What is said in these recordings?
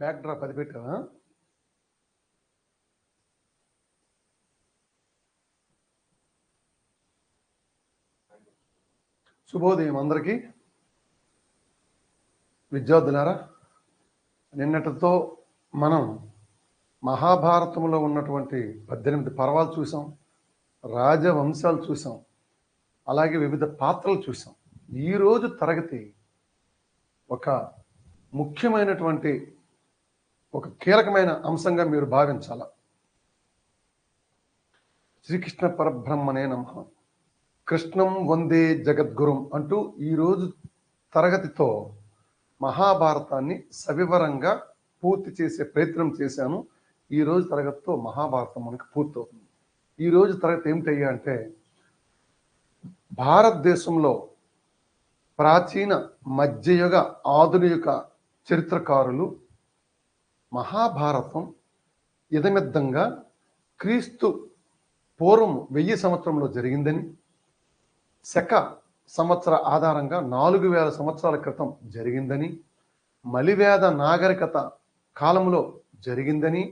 Back drop అది పెట్టావా? శుభోదయం అందరికీ. విద్యార్థులారా, నిన్నటితో మనం మహాభారతంలో ఉన్నటువంటి 18 పర్వాలు చూసాం, రాజవంశాలు చూసాం, అలాగే వివిధ పాత్రలు చూసాం. ఈరోజు తరగతి ఒక ముఖ్యమైనటువంటి ఒక కీలకమైన అంశంగా మీరు భావించాల. శ్రీకృష్ణ పరబ్రహ్మనే నమః, కృష్ణం వందే జగద్గురుం అంటూ ఈరోజు తరగతితో మహాభారతాన్ని సవివరంగా పూర్తి చేసే ప్రయత్నం చేశాను. ఈరోజు తరగతితో మహాభారతం మనకు పూర్తవుతుంది. ఈరోజు తరగతి ఏమిటయ్యా అంటే, భారతదేశంలో ప్రాచీన మధ్యయుగ ఆధునిక చరిత్రకారులు మహాభారతం ఇదమిద్దంగా క్రీస్తు పూర్వం 1000 సంవత్సరంలో జరిగిందని, శక సంవత్సర ఆధారంగా 4000 సంవత్సరాల క్రితం జరిగిందని, మలివేద నాగరికత కాలంలో జరిగిందని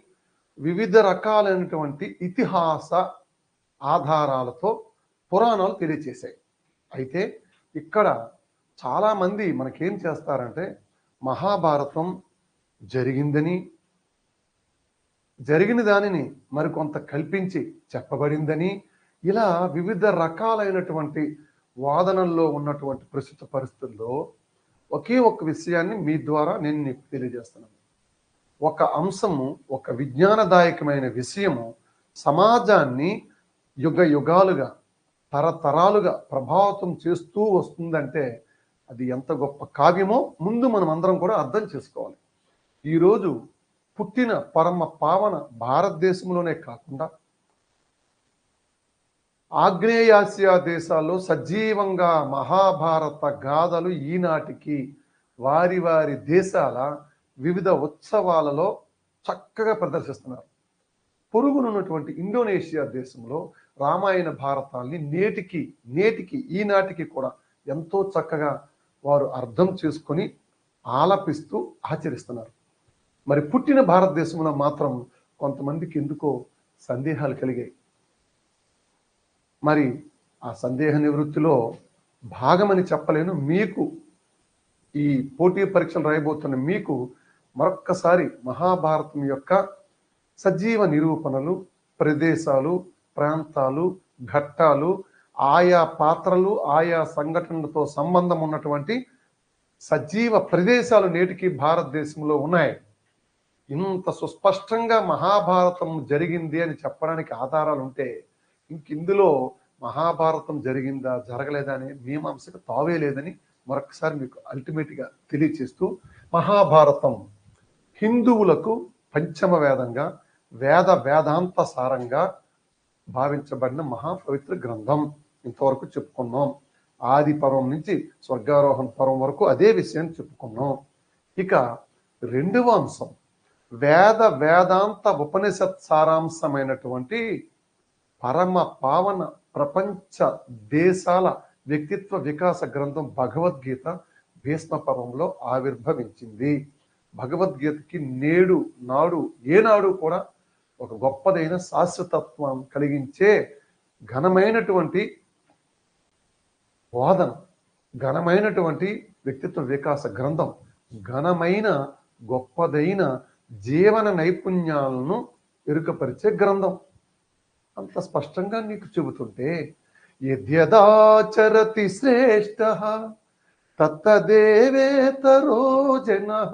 వివిధ రకాలైనటువంటి ఇతిహాస ఆధారాలతో పురాణాలు తెలియచేశాయి. అయితే ఇక్కడ చాలామంది మనకేం చేస్తారంటే, మహాభారతం జరిగిందని, జరిగిన దానిని మరికొంత కల్పించి చెప్పబడిందని, ఇలా వివిధ రకాలైనటువంటి వాదనల్లో ఉన్నటువంటి ప్రస్తుత పరిస్థితుల్లో ఒకే ఒక్క విషయాన్ని మీ ద్వారా నేను నీకు తెలియజేస్తున్నాను. ఒక అంశము, ఒక విజ్ఞానదాయకమైన విషయము సమాజాన్ని యుగ యుగాలుగా తరతరాలుగా ప్రభావితం చేస్తూ వస్తుందంటే అది ఎంత గొప్ప కావ్యమో ముందు మనం అందరం కూడా అర్థం చేసుకోవాలి. ఈరోజు పుట్టిన పరమ పావన భారతదేశంలోనే కాకుండా ఆగ్నేయాసియా దేశాల్లో సజీవంగా మహాభారత గాథలు ఈనాటికి వారి వారి దేశాల వివిధ ఉత్సవాలలో చక్కగా ప్రదర్శిస్తున్నారు. పొరుగునున్నటువంటి ఇండోనేషియా దేశంలో రామాయణ భారతాల్ని నేటికి ఈనాటికి కూడా ఎంతో చక్కగా వారు అర్థం చేసుకొని ఆలపిస్తూ ఆచరిస్తున్నారు. మరి పుట్టిన భారతదేశంలో మాత్రం కొంతమందికి ఎందుకో సందేహాలు కలిగాయి. మరి ఆ సందేహ నివృత్తిలో భాగమని చెప్పలేను. మీకు ఈ పోటీ పరీక్షలు రాయబోతున్న మీకు మరొక్కసారి మహాభారతం యొక్క సజీవ నిరూపణలు, ప్రదేశాలు, ప్రాంతాలు, ఘట్టాలు, ఆయా పాత్రలు, ఆయా సంఘటనలతో సంబంధం ఉన్నటువంటి సజీవ ప్రదేశాలు నేటికి భారతదేశంలో ఉన్నాయి. ఇంత సుస్పష్టంగా మహాభారతం జరిగింది అని చెప్పడానికి ఆధారాలు ఉంటే ఇందులో మహాభారతం జరిగిందా జరగలేదా అనే మీమాంసకు తావే లేదని మరొకసారి మీకు అల్టిమేట్గా తెలియచేస్తూ, మహాభారతం హిందువులకు పంచమ వేదంగా, వేదాంత సారంగా భావించబడిన మహాపవిత్ర గ్రంథం. ఇంతవరకు చెప్పుకున్నాం. ఆది పర్వం నుంచి స్వర్గారోహణ పర్వం వరకు అదే విషయాన్ని చెప్పుకున్నాం. ఇక రెండవ అంశం వేదాంత ఉపనిషత్ సారాంశమైనటువంటి పరమ పావన ప్రపంచ దేశాల వ్యక్తిత్వ వికాస గ్రంథం భగవద్గీత భీష్మ పర్వంలో ఆవిర్భవించింది. భగవద్గీతకి ఏనాడు కూడా ఒక గొప్పదైన శాశ్వతత్వం కలిగించే ఘనమైనటువంటి వాదన, ఘనమైనటువంటి వ్యక్తిత్వ వికాస గ్రంథం, ఘనమైన గొప్పదైన జీవన నైపుణ్యాలను ఎరుకపరిచే గ్రంథం. అంత స్పష్టంగా నీకు చెబుతుంటే, యద్యదాచరతి శ్రేష్ఠ తత్తదేవేతరో జనః.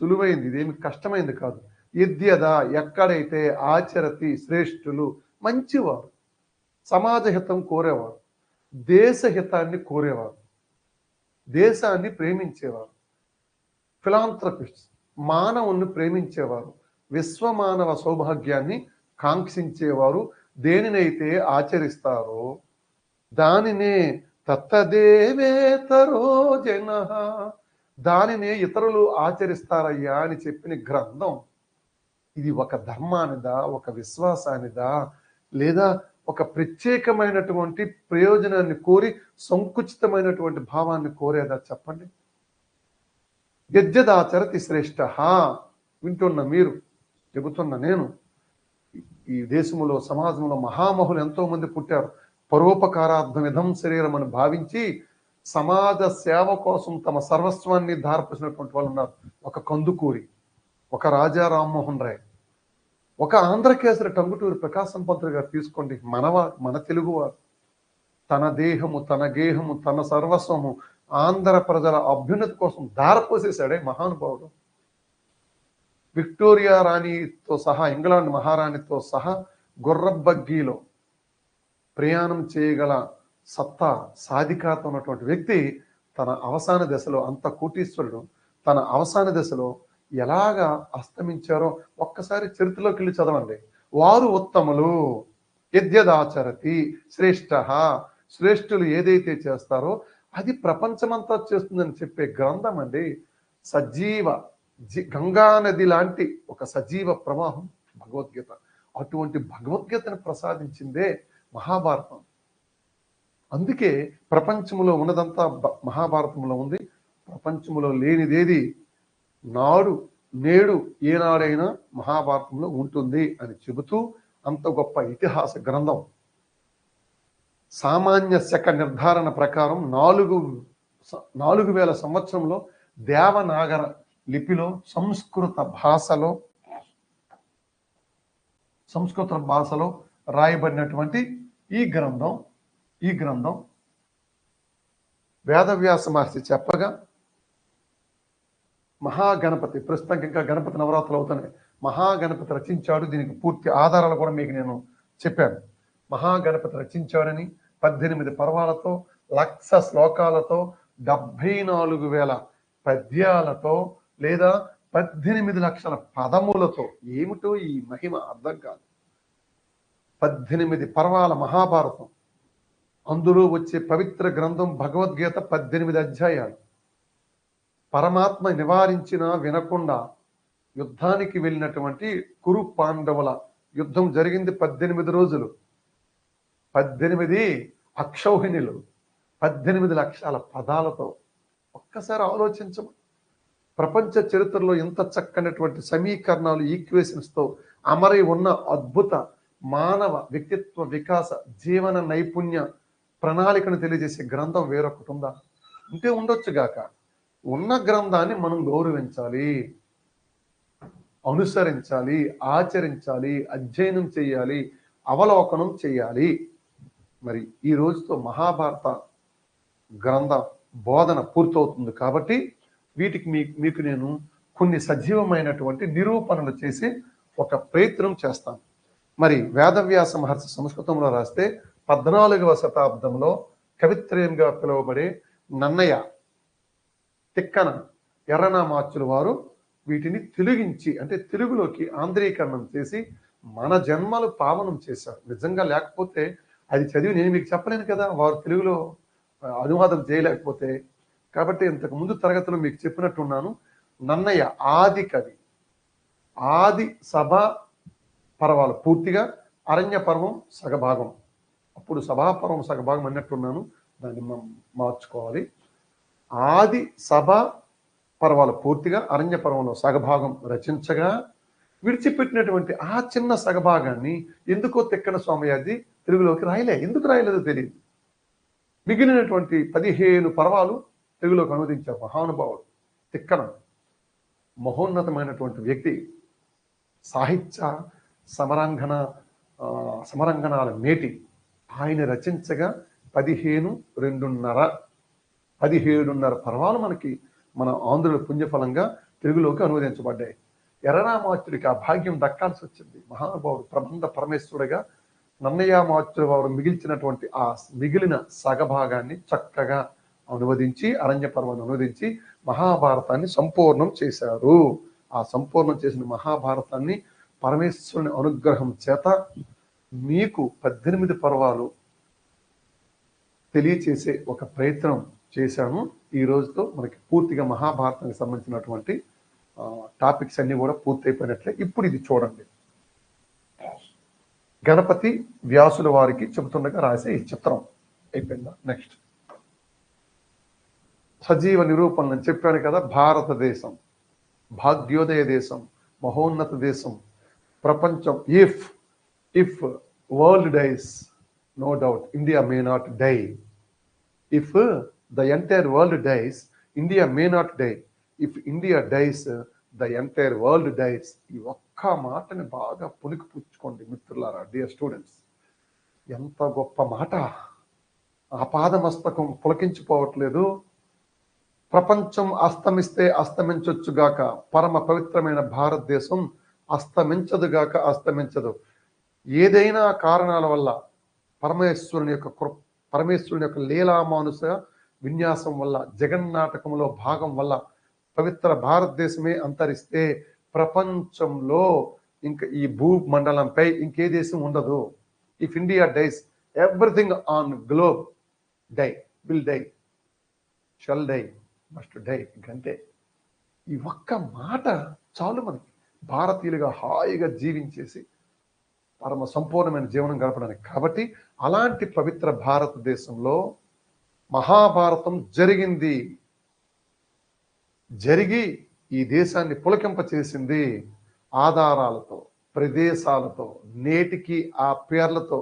సులువైంది, ఇదేమి కష్టమైంది కాదు. యద్యదా ఎక్కడైతే ఆచరతి శ్రేష్ఠులు మంచివారు, సమాజహితం కోరేవారు, దేశహితాన్ని కోరేవారు, దేశాన్ని ప్రేమించేవారు, ఫిలాంథ్రపిస్ట్ మానవుణ్ణి ప్రేమించేవారు, విశ్వమానవ సౌభాగ్యాన్ని కాంక్షించేవారు దేనినైతే ఆచరిస్తారో దానినే తత్తదేవేతరో జనః, దానినే ఇతరులు ఆచరిస్తారయ్యా అని చెప్పిన గ్రంథం. ఇది ఒక ధర్మానిదా, ఒక విశ్వాసానిదా, లేదా ఒక ప్రత్యేకమైనటువంటి ప్రయోజనాన్ని కోరి సంకుచితమైనటువంటి భావాన్ని కోరేదా? చెప్పండి. యజ్ఞదాచరతి శ్రేష్ఠ. వింటున్న మీరు, చెబుతున్న నేను, ఈ దేశంలో సమాజంలో మహామహులు ఎంతో మంది పుట్టారు. పరోపకారార్థం ఇదం శరీరం అని భావించి సమాజ సేవ కోసం తమ సర్వస్వాన్ని ధారపోసినటువంటి వాళ్ళు ఉన్నారు. ఒక కందుకూరి, ఒక రాజా రామ్మోహన్ రాయ్, ఒక ఆంధ్రకేసరి టంగుటూరి ప్రకాశం పంతులు గారు తీసుకోండి. మన తెలుగువారు తన దేహము, తన గేహము, తన సర్వస్వము ఆంధ్ర ప్రజల అభ్యున్నతి కోసం ధారపోసేశాడే మహానుభావుడు. విక్టోరియా రాణితో సహా, ఇంగ్లాండ్ మహారాణితో సహా గుర్రబగ్గీలో ప్రయాణం చేయగల సత్తా, సాధికారత ఉన్నటువంటి వ్యక్తి తన అవసాన దశలో, అంత కోటీశ్వరుడు తన అవసాన దశలో ఎలాగా అస్తమించారో ఒక్కసారి చరిత్రలోకి వెళ్ళి చదవండి. వారు ఉత్తములు, యద్యదాచరతి శ్రేష్ఠ, శ్రేష్ఠులు ఏదైతే చేస్తారో అది ప్రపంచమంతా చేస్తుందని చెప్పే గ్రంథం అండి. సజీవ గంగా నది లాంటి ఒక సజీవ ప్రవాహం భగవద్గీత. అటువంటి భగవద్గీతను ప్రసాదించిందే మహాభారతం. అందుకే ప్రపంచంలో ఉన్నదంతా మహాభారతంలో ఉంది. ప్రపంచంలో లేనిదేది నాడు నేడు ఏనాడైనా మహాభారతంలో ఉంటుంది అని చెబుతూ అంత గొప్ప ఇతిహాస గ్రంథం. సామాన్య శక నిర్ధారణ ప్రకారం 4000 సంవత్సరంలో దేవనాగర లిపిలో సంస్కృత భాషలో రాయబడినటువంటి ఈ గ్రంథం వేదవ్యాస మహర్షి చెప్పగా మహాగణపతి, ప్రస్తుతం ఇంకా గణపతి నవరాత్రులు అవుతున్నాయి, మహాగణపతి రచించాడు. దీనికి పూర్తి ఆధారాలు కూడా మీకు నేను చెప్పాను. మహాగణపతి రచించాడని 18 పర్వాలతో, 1,00,000 శ్లోకాలతో, 74,000 పద్యాలతో, లేదా 18 లక్షల పదములతో. ఏమిటో ఈ మహిమ అర్థం కాదు. 18 పర్వాల మహాభారతం, అందులో వచ్చే పవిత్ర గ్రంథం భగవద్గీత 18 అధ్యాయాలు. పరమాత్మ నివారించిన వినకుండా యుద్ధానికి వెళ్ళినటువంటి కురు పాండవుల యుద్ధం జరిగింది 18 రోజులు. 18 అక్షౌహిణులు, 18 లక్షల పదాలతో. ఒక్కసారి ఆలోచించము. ప్రపంచ చరిత్రలో ఇంత చక్కనటువంటి సమీకరణాలు, ఈక్వేషన్స్తో అమరై ఉన్న అద్భుత మానవ వ్యక్తిత్వ వికాస జీవన నైపుణ్య ప్రణాళికను తెలియజేసే గ్రంథం వేరొకటి ఉందా? ఉంటే ఉండొచ్చుగాక. ఉన్న గ్రంథాన్ని మనం గౌరవించాలి, అనుసరించాలి, ఆచరించాలి, అధ్యయనం చేయాలి, అవలోకనం చేయాలి. మరి ఈ రోజుతో మహాభారత గ్రంథ బోధన పూర్తవుతుంది కాబట్టి వీటికి మీకు నేను కొన్ని సజీవమైనటువంటి నిరూపణలు చేసి ఒక ప్రయత్నం చేస్తాను. మరి వేదవ్యాస మహర్షి సంస్కృతంలో రాస్తే 14వ శతాబ్దంలో కవిత్రయంగా పిలువబడే నన్నయ్య, తిక్కన, ఎర్రనామాచ్యుల వారు వీటిని తెలుగించి, అంటే తెలుగులోకి ఆంధ్రీకరణం చేసి మన జన్మలు పావనం చేశారు. నిజంగా లేకపోతే అది చదివి నేను మీకు చెప్పలేను కదా, వారు తెలుగులో అనువాదం చేయలేకపోతే. కాబట్టి ఇంతకు ముందు తరగతిలో మీకు చెప్పినట్టున్నాను, నన్నయ్య ఆది కవి, ఆది సభ పర్వాలు పూర్తిగా, అరణ్య పర్వం సగభాగం. అప్పుడు సభాపర్వం సగభాగం అన్నట్టున్నాను, దాన్ని మనం మార్చుకోవాలి. ఆది సభ పర్వాలు పూర్తిగా, అరణ్య పర్వంలో సగభాగం రచించగా విడిచిపెట్టినటువంటి ఆ చిన్న సగభాగాన్ని ఎందుకో తిక్కన స్వామయ్యది తెలుగులోకి రాయలే. ఎందుకు రాయలేదో తెలియదు. మిగిలినటువంటి 15 పర్వాలు తెలుగులోకి అనువదించారు మహానుభావుడు తిక్కన. మహోన్నతమైనటువంటి వ్యక్తి, సాహిత్య సమరంగణాల మేటి. ఆయన రచించగా 17.5 పర్వాలు మనకి మన ఆంధ్రుల పుణ్యఫలంగా తెలుగులోకి అనువదించబడ్డాయి. ఎర్రనామాచ్యుడికి ఆ భాగ్యం దక్కాల్సి వచ్చింది. మహానుభావుడు ప్రబంధ పరమేశ్వరుడిగా నన్నయ్యమాచ్యుల వారు మిగిల్చినటువంటి ఆ మిగిలిన సగభాగాన్ని చక్కగా అనువదించి, అరణ్య పర్వాన్ని అనువదించి మహాభారతాన్ని సంపూర్ణం చేశారు. ఆ సంపూర్ణం చేసిన మహాభారతాన్ని పరమేశ్వరుని అనుగ్రహం చేత మీకు 18 పర్వాలు తెలియచేసే ఒక ప్రయత్నం చేశాను. ఈ రోజుతో మనకి పూర్తిగా మహాభారతానికి సంబంధించినటువంటి టాపిక్స్ అన్ని కూడా పూర్తయిపోయినట్లే. ఇప్పుడు ఇది చూడండి, గణపతి వ్యాసుల వారికి చెబుతుండగా రాసే ఈ చిత్రం అయిపోయిందా? నెక్స్ట్ సజీవ నిరూపణలు అని చెప్పాను కదా. భారతదేశం భాగ్యోదయ దేశం, మహోన్నత దేశం, ప్రపంచం. If world dies, no doubt India may not die. If the entire world dies, India may not die. If India dies, the entire world dies. ఈ ఒక్క మాటని బాగా పుణికి పుచ్చుకోండి మిత్రులారా, డియర్ స్టూడెంట్స్. ఎంత గొప్ప మాట. ఆపాదమస్తకం పులకించిపోవట్లేదు. ప్రపంచం అస్తమిస్తే అస్తమించొచ్చుగాక, పరమ పవిత్రమైన భారతదేశం అస్తమించదుగాక, అస్తమించదు. ఏదైనా కారణాల వల్ల పరమేశ్వరుని యొక్క లీలామానుష విన్యాసం వల్ల, జగన్నాటకంలో భాగం వల్ల పవిత్ర భారతదేశమే అంతరిస్తే ప్రపంచంలో ఇంకా ఈ భూమండలంపై ఇంకే దేశం ఉండదు. If India dies, everything on globe will die, shall die, must die. గంటే ఈ ఒక్క మాట చాలు మనకి భారతీయులుగా హాయిగా జీవించేసి పరమ సంపూర్ణమైన జీవనం గడపడానికి. కాబట్టి అలాంటి పవిత్ర భారతదేశంలో మహాభారతం జరిగి ఈ దేశాన్ని పులకింప చేసింది. ఆధారాలతో, ప్రదేశాలతో, నేటికి ఆ పేర్లతో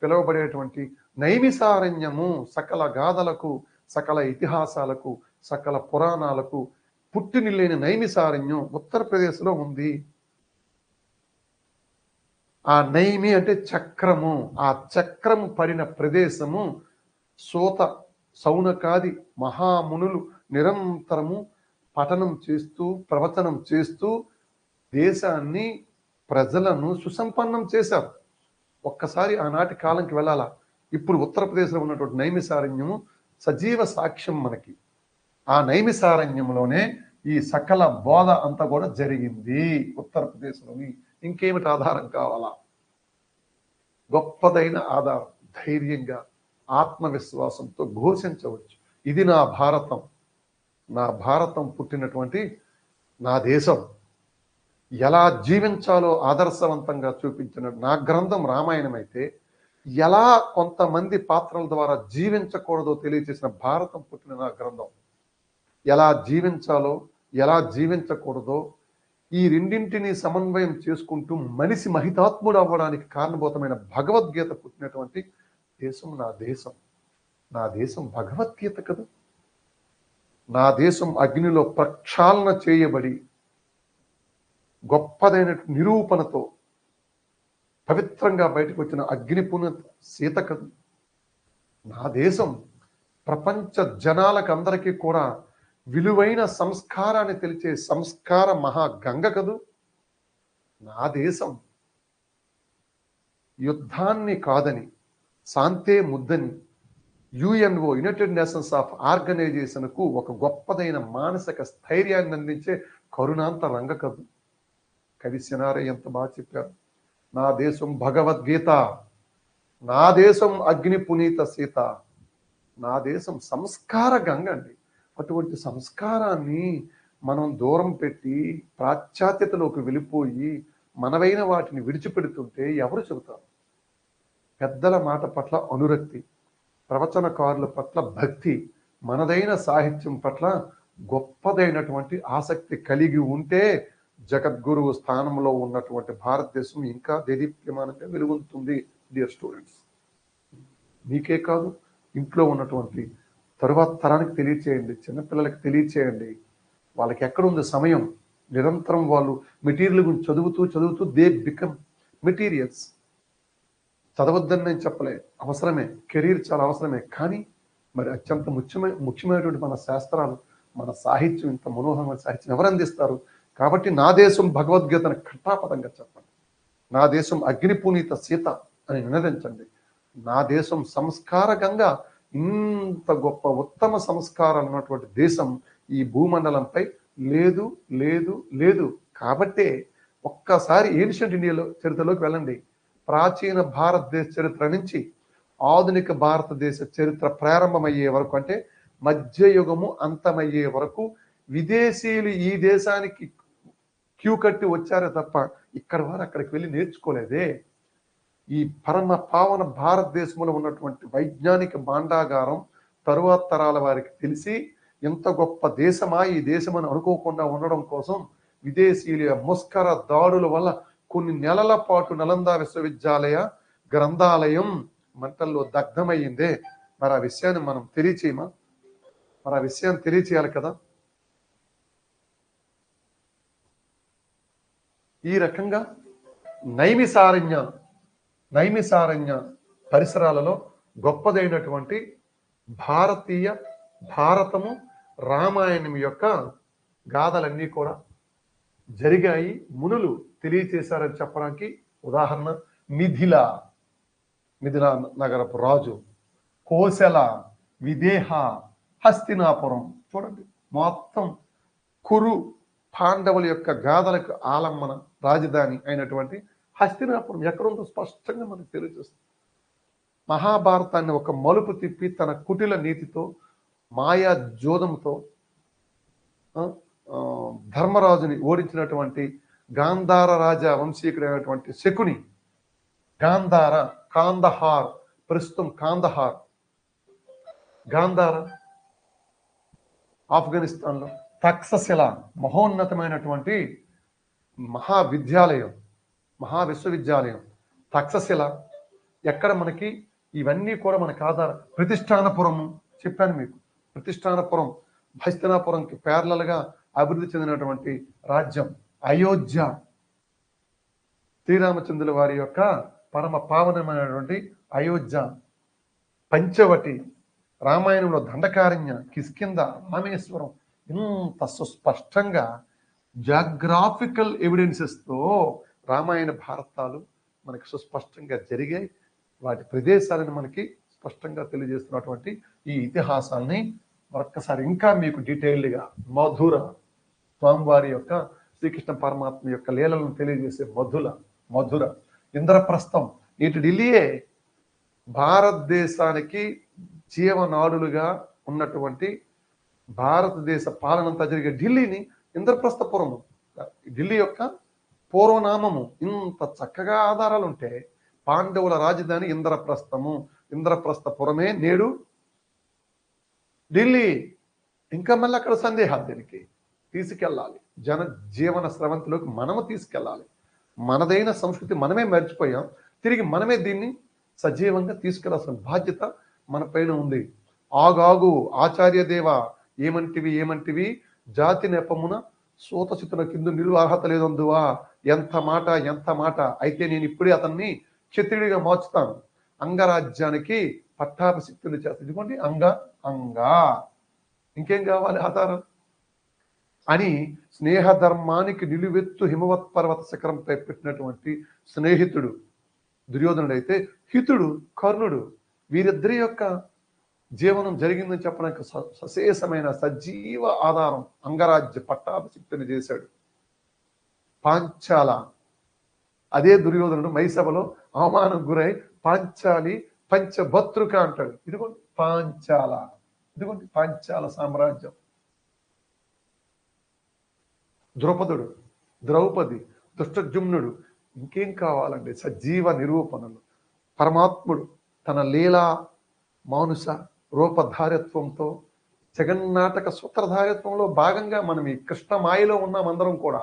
పిలువబడేటువంటి నైమిసారణ్యము సకల గాథలకు, సకల ఇతిహాసాలకు, సకల పురాణాలకు పుట్టినిల్లేని నైమిసారణ్యం ఉత్తరప్రదేశ్లో ఉంది. ఆ నైమి అంటే చక్రము. ఆ చక్రము పడిన ప్రదేశము సూత సౌనకాది మహామునులు నిరంతరము పఠనం చేస్తూ, ప్రవచనం చేస్తూ దేశాన్ని, ప్రజలను సుసంపన్నం చేశారు. ఒక్కసారి ఆనాటి కాలంకి వెళ్ళాలా. ఇప్పుడు ఉత్తరప్రదేశ్లో ఉన్నటువంటి నైమిసారణ్యము సజీవ సాక్ష్యం మనకి. ఆ నైమిసారణ్యంలోనే ఈ సకల బోధ అంతా కూడా జరిగింది ఉత్తరప్రదేశ్లోని. ఇంకేమిటి ఆధారం కావాలా? గొప్పదైన ఆధారం. ధైర్యంగా, ఆత్మవిశ్వాసంతో ఘోషించవచ్చు, ఇది నా భారతం, నా భారతం పుట్టినటువంటి నా దేశం. ఎలా జీవించాలో ఆదర్శవంతంగా చూపించిన నా గ్రంథం రామాయణం అయితే, ఎలా కొంతమంది పాత్రల ద్వారా జీవించకూడదో తెలియజేసిన భారతం పుట్టిన నా గ్రంథం. ఎలా జీవించాలో, ఎలా జీవించకూడదో ఈ రెండింటిని సమన్వయం చేసుకుంటూ మనిషి మహితాత్ముడు అవ్వడానికి కారణభూతమైన భగవద్గీత పుట్టినటువంటి దేశం నా దేశం. నా దేశం భగవద్గీత కదా. నా దేశం అగ్నిలో ప్రక్షాళన చేయబడి గొప్పదైన నిరూపణతో పవిత్రంగా బయటకు వచ్చిన అగ్నిపున సీత కదు. నా దేశం ప్రపంచ జనాలకు అందరికీ కూడా విలువైన సంస్కారాన్ని తెలిచే సంస్కార మహాగంగ కదు. నా దేశం యుద్ధాన్ని కాదని, శాంతే ముద్దని యుఎన్ఓ, యునైటెడ్ నేషన్స్ ఆఫ్ ఆర్గనైజేషన్కు ఒక గొప్పదైన మానసిక స్థైర్యాన్ని అందించే కరుణాంత రంగ కదు. కవి సినారే ఎంత బాగా చెప్పారు. నా దేశం భగవద్గీత, నా దేశం అగ్ని పునీత సీత, నా దేశం సంస్కార గంగ అండి. అటువంటి సంస్కారాన్ని మనం దూరం పెట్టి పాశ్చాత్యతలోకి వెళ్ళిపోయి మనవైన వాటిని విడిచిపెడుతుంటే ఎవరు చెబుతారు? పెద్దల మాట పట్ల అనురక్తి, ప్రవచనకారుల పట్ల భక్తి, మనదైన సాహిత్యం పట్ల గొప్పదైనటువంటి ఆసక్తి కలిగి ఉంటే జగద్గురువు స్థానంలో ఉన్నటువంటి భారతదేశం ఇంకా దేదీప్యమానంగా వెలుగుతుంది. డియర్ స్టూడెంట్స్, మీకే కాదు, ఇంట్లో ఉన్నటువంటి తరువాత తరానికి తెలియచేయండి, చిన్నపిల్లలకి తెలియచేయండి. వాళ్ళకి ఎక్కడుంది సమయం? నిరంతరం వాళ్ళు మెటీరియల్ గురించి చదువుతూ దే బికమ్ మెటీరియల్స్. చదవద్దని నేను చెప్పలే, అవసరమే, కెరీర్ చాలా అవసరమే. కానీ మరి అత్యంత ముఖ్యమైనటువంటి మన శాస్త్రాలు, మన సాహిత్యం, ఇంత మనోహరమైన సాహిత్యం ఎవరు అందిస్తారు? కాబట్టి నా దేశం భగవద్గీతను కట్టాపదంగా చెప్పండి. నా దేశం అగ్నిపునీత సీత అని నినదించండి. నా దేశం సంస్కారకంగా ఇంత గొప్ప ఉత్తమ సంస్కారాలు ఉన్నటువంటి దేశం ఈ భూమండలంపై లేదు లేదు లేదు. కాబట్టే ఒక్కసారి ఏన్షియంట్ ఇండియాలో చరిత్రలోకి వెళ్ళండి. ప్రాచీన భారతదేశ చరిత్ర నుంచి ఆధునిక భారతదేశ చరిత్ర ప్రారంభమయ్యే వరకు, అంటే మధ్యయుగము అంతమయ్యే వరకు విదేశీయులు ఈ దేశానికి క్యూ కట్టి వచ్చారే తప్ప ఇక్కడి వారు అక్కడికి వెళ్ళి నేర్చుకోలేదే. ఈ పరమ పావన భారతదేశంలో ఉన్నటువంటి వైజ్ఞానిక భాండాగారం తరువాత తరాల వారికి తెలిసి ఎంత గొప్ప దేశమా ఈ దేశం అని అనుకోకుండా ఉండడం కోసం విదేశీయుల ముస్కర దాడుల వల్ల కొన్ని నెలల పాటు నలంద విశ్వవిద్యాలయ గ్రంథాలయం మంటల్లో దగ్ధమయ్యిందే. మరి ఆ విషయాన్ని మనం తెలియచేయమా? మరి ఆ విషయాన్ని తెలియచేయాలి కదా. ఈ రకంగా నైమిసారణ్య పరిసరాలలో గొప్పదైనటువంటి భారతము రామాయణం యొక్క గాథలన్నీ కూడా జరిగాయి. మునులు తెలియచేశారని చెప్పడానికి ఉదాహరణ మిథిలా నగరపు రాజు, కోశల, విదేహ, హస్తినాపురం. చూడండి, మొత్తం కురు పాండవుల యొక్క గాథలకు ఆలంబన రాజధాని అయినటువంటి హస్తినాపురం ఎక్కడుందో స్పష్టంగా మనకు తెలియజేస్తుంది. మహాభారతాన్ని ఒక మలుపు తిప్పి తన కుటిల నీతితో మాయా జోదంతో ధర్మరాజుని ఓడించినటువంటి గాంధార రాజా వంశీకుడైనటువంటి శకుని కాందహార్, ప్రస్తుతం గాంధార ఆఫ్ఘనిస్తాన్లో, తక్షశిల మహోన్నతమైనటువంటి మహావిశ్వవిద్యాలయం తక్షశిల. ఎక్కడ మనకి ఇవన్నీ కూడా మనకు ఆధారం. ప్రతిష్టానపురము చెప్పాను మీకు. ప్రతిష్టానపురం హస్తినాపురంకి ప్యారలల్గా అభివృద్ధి చెందినటువంటి రాజ్యం అయోధ్య. శ్రీరామచంద్రుల వారి యొక్క పరమ పావనమైనటువంటి అయోధ్య. పంచవటి, రామాయణంలో దండకారణ్య, కిష్కింధ, రామేశ్వరం. ఇంత సుస్పష్టంగా జాగ్రాఫికల్ ఎవిడెన్సెస్తో రామాయణ భారతాలు మనకి సుస్పష్టంగా జరిగాయి. వాటి ప్రదేశాలను మనకి స్పష్టంగా తెలియజేస్తున్నటువంటి ఈ ఇతిహాసాన్ని మరొక్కసారి ఇంకా మీకు డీటెయిల్డ్గా మధుర స్వామివారి యొక్క శ్రీకృష్ణ పరమాత్మ యొక్క లీలలను తెలియజేసే మధుర ఇంద్రప్రస్థం. ఇటు ఢిల్లీయే భారతదేశానికి జీవనాడులుగా ఉన్నటువంటి భారతదేశ పాలనంతా జరిగే ఢిల్లీని ఇంద్రప్రస్థపురము, ఢిల్లీ యొక్క పూర్వనామము. ఇంత చక్కగా ఆధారాలు ఉంటే పాండవుల రాజధాని ఇంద్రప్రస్థపురమే నేడు ఢిల్లీ. ఇంకా మళ్ళీ అక్కడ సందేహాలు దీనికి తీసుకెళ్ళాలి. జీవన స్రవంతిలోకి మనము తీసుకెళ్ళాలి. మనదైన సంస్కృతి మనమే మర్చిపోయాం. తిరిగి మనమే దీన్ని సజీవంగా తీసుకెళ్లాల్సిన బాధ్యత మన పైన ఉంది. ఆగాగు ఆచార్య దేవ, ఏమంటివి జాతి నెపమున సూతచితుల కింద నిలువ అర్హత లేదందువా. ఎంత మాట. అయితే నేను ఇప్పుడే అతన్ని క్షత్రియుడిగా మార్చుతాను, అంగరాజ్యానికి పట్టాభిషిక్తుని చేస్తాను. ఇదిగోండి అంగా ఇంకేం కావాలి ఆధారం అని స్నేహధర్మానికి నిలువెత్తు హిమవత్ పర్వత శిఖరంపై పెట్టినటువంటి స్నేహితుడు దుర్యోధనుడు అయితే హితుడు కర్ణుడు. వీరిద్దరి యొక్క జీవనం జరిగిందని చెప్పడానికి సశేషమైన సజీవ ఆధారం అంగరాజ్య పట్టాభిషిక్తుని చేశాడు. పాంచాల, అదే దుర్యోధనుడు మైసభలో అవమానం గురై పాంచాలి పంచభత్రుక అంటాడు. ఇదిగోండి పాంచాల సామ్రాజ్యం. ద్రౌపది, దుష్టజుమ్నుడు. ఇంకేం కావాలండి? సజీవ నిరూపణలు. పరమాత్ముడు తన లీలా మానుష రూపధారిత్వంతో జగన్నాటక సూత్రధారిత్వంలో భాగంగా మనం ఈ కృష్ణమాయలో ఉన్నాం. అందరం కూడా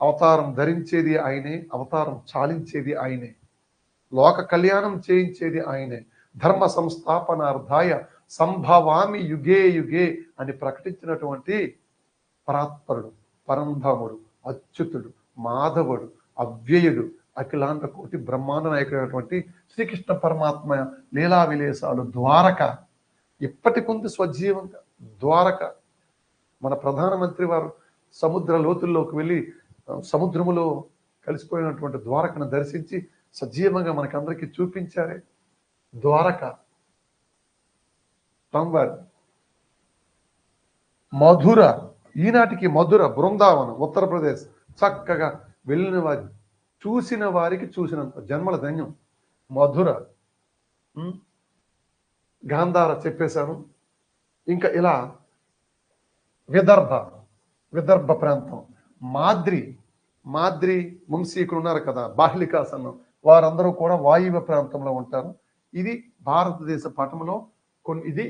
అవతారం ధరించేది ఆయనే, అవతారం చాలించేది ఆయనే, లోక కళ్యాణం చేయించేది ఆయనే. ధర్మ సంస్థాపనార్థాయ సంభవామి యుగే అని ప్రకటించినటువంటి పరాత్పరుడు, పరంధాముడు, అచ్యుతుడు, మాధవుడు, అవ్యయుడు, అఖిలాండ కోటి బ్రహ్మాండ నాయకుడైనటువంటి శ్రీకృష్ణ పరమాత్మ లీలా విలేసాలు. ద్వారక ఇప్పటికొంది స్వజీవంగా. ద్వారక మన ప్రధానమంత్రి వారు సముద్ర లోతుల్లోకి వెళ్ళి సముద్రములో కలిసిపోయినటువంటి ద్వారకను దర్శించి సజీవంగా మనకందరికీ చూపించారే. ద్వారక మధుర, ఈనాటికి మధుర, బృందావనం, ఉత్తరప్రదేశ్. చక్కగా వెళ్ళిన వారి చూసిన వారికి చూసినంత జన్మల ధన్యం. మధుర, గాంధార చెప్పేశాను. ఇంకా ఇలా విదర్భ ప్రాంతం, మాద్రి వంశీకులు ఉన్నారు కదా, బాహ్లికాసన్నం, వారందరూ కూడా వాయువ్య ప్రాంతంలో ఉంటారు. ఇది భారతదేశ పటంలో ఇది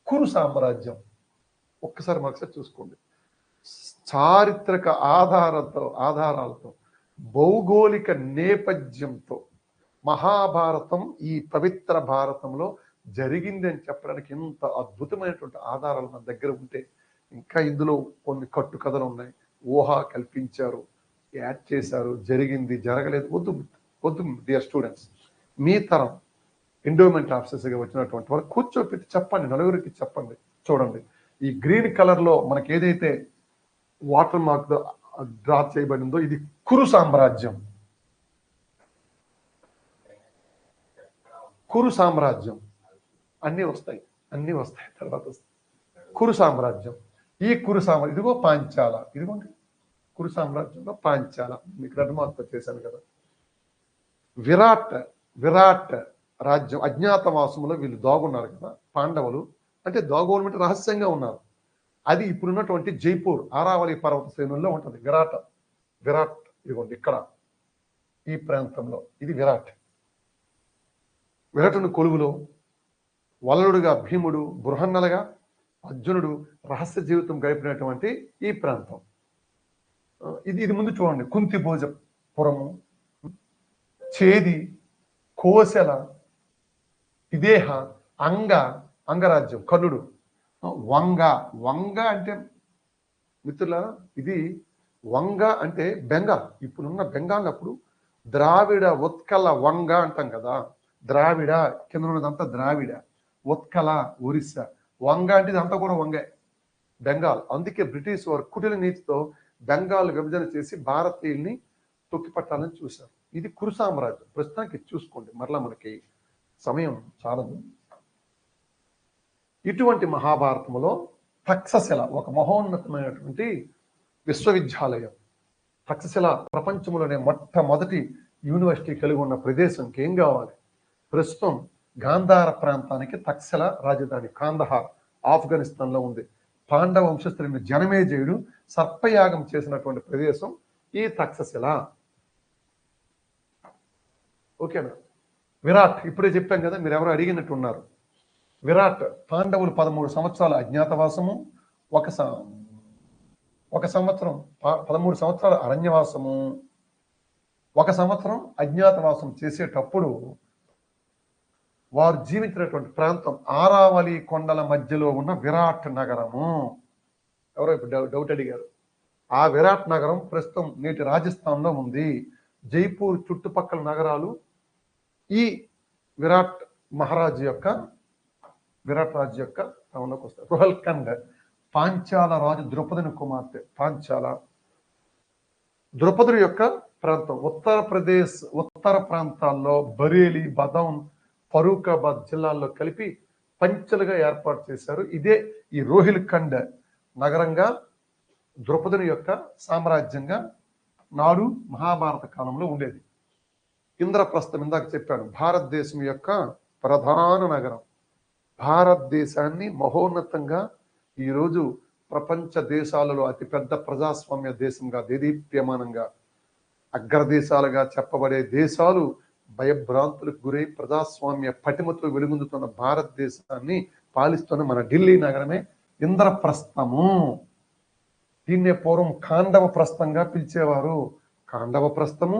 కురు సామ్రాజ్యం. ఒక్కసారి మరొకసారి చూసుకోండి. చారిత్రక ఆధారాలతో భౌగోళిక నేపథ్యంతో మహాభారతం ఈ పవిత్ర భారతంలో జరిగింది అని చెప్పడానికి ఎంత అద్భుతమైనటువంటి ఆధారాలు మన దగ్గర ఉంటే, ఇంకా ఇందులో కొన్ని కట్టుకథలు ఉన్నాయి, ఊహ కల్పించారు, యాడ్ చేశారు, జరిగింది జరగలేదు. వద్దు వద్దు డియర్ స్టూడెంట్స్, మీ తరం ఎండోమెంట్ ఆఫీసర్స్గా వచ్చినటువంటి వారు కూర్చోపెట్టి చెప్పండి, నలుగురికి చెప్పండి. చూడండి, ఈ గ్రీన్ కలర్లో మనకి ఏదైతే వాటర్ మార్క్ డ్రా చేయబడిందో ఇది కురు సామ్రాజ్యం. కురు సామ్రాజ్యం అన్నీ వస్తాయి తర్వాత వస్తాయి. కురు సామ్రాజ్యం, ఈ కురు సామ్రాజ్యం, ఇదిగో పాంచాల, ఇదిగోండి కురు సామ్రాజ్యంలో పాంచాల, మీకు రెడ్ మార్క్ చేశాను కదా. విరాట్ రాజ్యం అజ్ఞాతవాసంలో వీళ్ళు దాగున్నారు కదా పాండవులు, అంటే దాగోనమంటే రహస్యంగా ఉన్నారు. అది ఇప్పుడున్నటువంటి జైపూర్ ఆరావళి పర్వత శ్రేణుల్లో ఉంటుంది. విరాట్ ఇదిగోండి ఇక్కడ ఈ ప్రాంతంలో, ఇది విరాటుని కొలువులో వలలుడుగా భీముడు, బృహన్నలుగా అర్జునుడు రహస్య జీవితం గడిపినటువంటి ఈ ప్రాంతం. ఇది ముందు చూడండి, కుంతి భోజపురము, చేది, కోశల, విదేహ, అంగరాజ్యం, కర్ణుడు, వంగ అంటే మిత్రులారా, ఇది వంగ అంటే బెంగాల్, ఇప్పుడున్న బెంగాల్. అప్పుడు ద్రావిడ, ఉత్కల, వంగ అంటాం కదా. ద్రావిడ కింద ఉన్నదంతా ద్రావిడ, ఉత్కల ఒరిస్సా, వంగ అంటే ఇదంతా కూడా వంగే బెంగాల్. అందుకే బ్రిటిష్ వారు కుటిల నీతితో బెంగాల్ విభజన చేసి భారతీయుల్ని తొక్కిపట్టాలని చూశారు. ఇది కురు సామ్రాజ్యం. ప్రస్తుతానికి చూసుకోండి, మరలా మనకి సమయం చాలదు. ఇటువంటి మహాభారతంలో తక్షశిల ఒక మహోన్నతమైనటువంటి విశ్వవిద్యాలయం. తక్షశిల ప్రపంచంలోనే మొట్టమొదటి యూనివర్సిటీ కలిగి ఉన్న ప్రదేశంకి ఏం కావాలి? ప్రస్తుతం గాంధార ప్రాంతానికి తక్షశిల రాజధాని. కాందహార్ ఆఫ్ఘనిస్తాన్లో ఉంది. పాండవ వంశస్థులైన జనమేజయుడు సర్పయాగం చేసినటువంటి ప్రదేశం ఈ తక్షశిల. ఓకేనా? విరాట్ ఇప్పుడే చెప్పాం కదా, మీరు ఎవరు అడిగినట్టు ఉన్నారు. విరాట్ పాండవులు 13 సంవత్సరాల అజ్ఞాతవాసము, ఒక సంవత్సరం 13 సంవత్సరాల అరణ్యవాసము, 1 సంవత్సరం అజ్ఞాతవాసం చేసేటప్పుడు వారు జీవించినటువంటి ప్రాంతం ఆరావళి కొండల మధ్యలో ఉన్న విరాట్ నగరము. ఎవరో ఇప్పుడు డౌట్ అడిగారు. ఆ విరాట్ నగరం ప్రస్తుతం నేటి రాజస్థాన్లో ఉంది. జైపూర్ చుట్టుపక్కల నగరాలు ఈ విరాట్ రాజు యొక్క టౌన్లోకి వస్తారు. రుహల్ఖండ్ పాంచాల రాజు ద్రౌపదిని కుమార్తె. పాంచాల ద్రౌపదుడి యొక్క ప్రాంతం. ఉత్తరప్రదేశ్ ఉత్తర ప్రాంతాల్లో బరేలీ, బదౌన్, ఫరూకాబాద్ జిల్లాల్లో కలిపి పంచలుగా ఏర్పాటు చేశారు. ఇదే ఈ రోహిల్ఖండ్ నగరంగా ద్రౌపదుని యొక్క సామ్రాజ్యంగా నాడు మహాభారత కాలంలో ఉండేది. ఇంద్రప్రస్థం ఇందాక చెప్పాను, భారతదేశం యొక్క ప్రధాన నగరం. భారతదేశాన్ని మహోన్నతంగా ఈరోజు ప్రపంచ దేశాలలో అతిపెద్ద ప్రజాస్వామ్య దేశంగా, దేదీప్యమానంగా అగ్రదేశాలుగా చెప్పబడే దేశాలు భయభ్రాంతులకు గురై ప్రజాస్వామ్య పటిమతో వెలుగొందుతున్న భారతదేశాన్ని పాలిస్తున్న మన ఢిల్లీ నగరమే ఇంద్రప్రస్థము. దీన్నే పూర్వం ఖాండవ ప్రస్థంగా పిలిచేవారు. ఖాండవ ప్రస్థము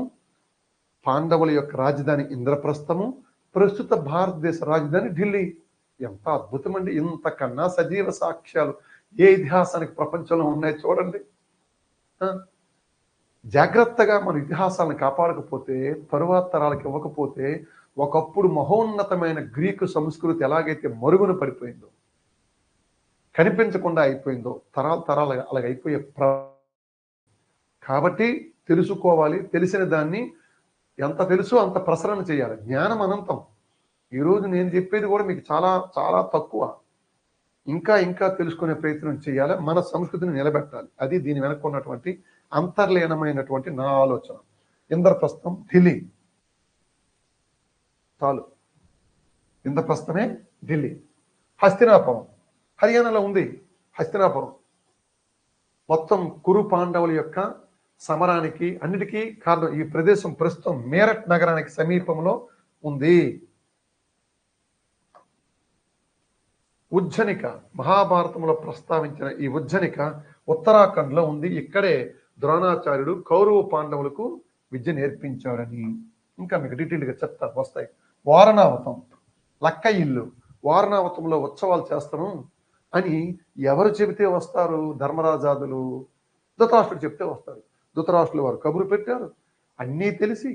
పాండవుల యొక్క రాజధాని ఇంద్రప్రస్థము, ప్రస్తుత భారతదేశ రాజధాని ఢిల్లీ. ఎంత అద్భుతం అండి! ఇంతకన్నా సజీవ సాక్ష్యాలు ఏ ఇతిహాసానికి ప్రపంచంలో ఉన్నాయి చూడండి. జాగ్రత్తగా మన ఇతిహాసాలను కాపాడకపోతే, తరువాత తరాలకు ఇవ్వకపోతే, ఒకప్పుడు మహోన్నతమైన గ్రీకు సంస్కృతి ఎలాగైతే మరుగున పడిపోయిందో, కనిపించకుండా అయిపోయిందో, తరాలు అలాగైపోయే. కాబట్టి తెలుసుకోవాలి. తెలిసిన దాన్ని ఎంత తెలుసో అంత ప్రసరణ చేయాలి. జ్ఞానం అనంతం. ఈరోజు నేను చెప్పేది కూడా మీకు చాలా చాలా తక్కువ. ఇంకా తెలుసుకునే ప్రయత్నం చేయాలి. మన సంస్కృతిని నిలబెట్టాలి. అది దీని వెనక ఉన్నటువంటి అంతర్లీనమైనటువంటి నా ఆలోచన. ఇంద్రప్రస్థం ఢిల్లీ చాలు. ఇంద్రప్రస్థమే ఢిల్లీ. హస్తినాపురం హర్యానాలో ఉంది. హస్తినాపురం మొత్తం కురు పాండవుల యొక్క సమరానికి అన్నిటికీ కారణం. ఈ ప్రదేశం ప్రస్తుతం మేరట్ నగరానికి సమీపంలో ఉంది. ఉజ్జనిక, మహాభారతంలో ప్రస్తావించిన ఈ ఉజ్జనిక ఉత్తరాఖండ్లో ఉంది. ఇక్కడే ద్రోణాచార్యుడు కౌరవ పాండవులకు విద్య నేర్పించాడని ఇంకా మీకు డీటెయిల్గా చెప్తా వస్తాయి. వారణావతం, లక్క ఇల్లు, వారణావతంలో ఉత్సవాలు చేస్తాను అని ఎవరు చెబితే వస్తారు? ధర్మరాజాదులు, ధృతరాష్ట్రుడు చెప్తే వస్తారు. ధృతరాష్ట్రులు వారు కబురు పెట్టారు. అన్నీ తెలిసి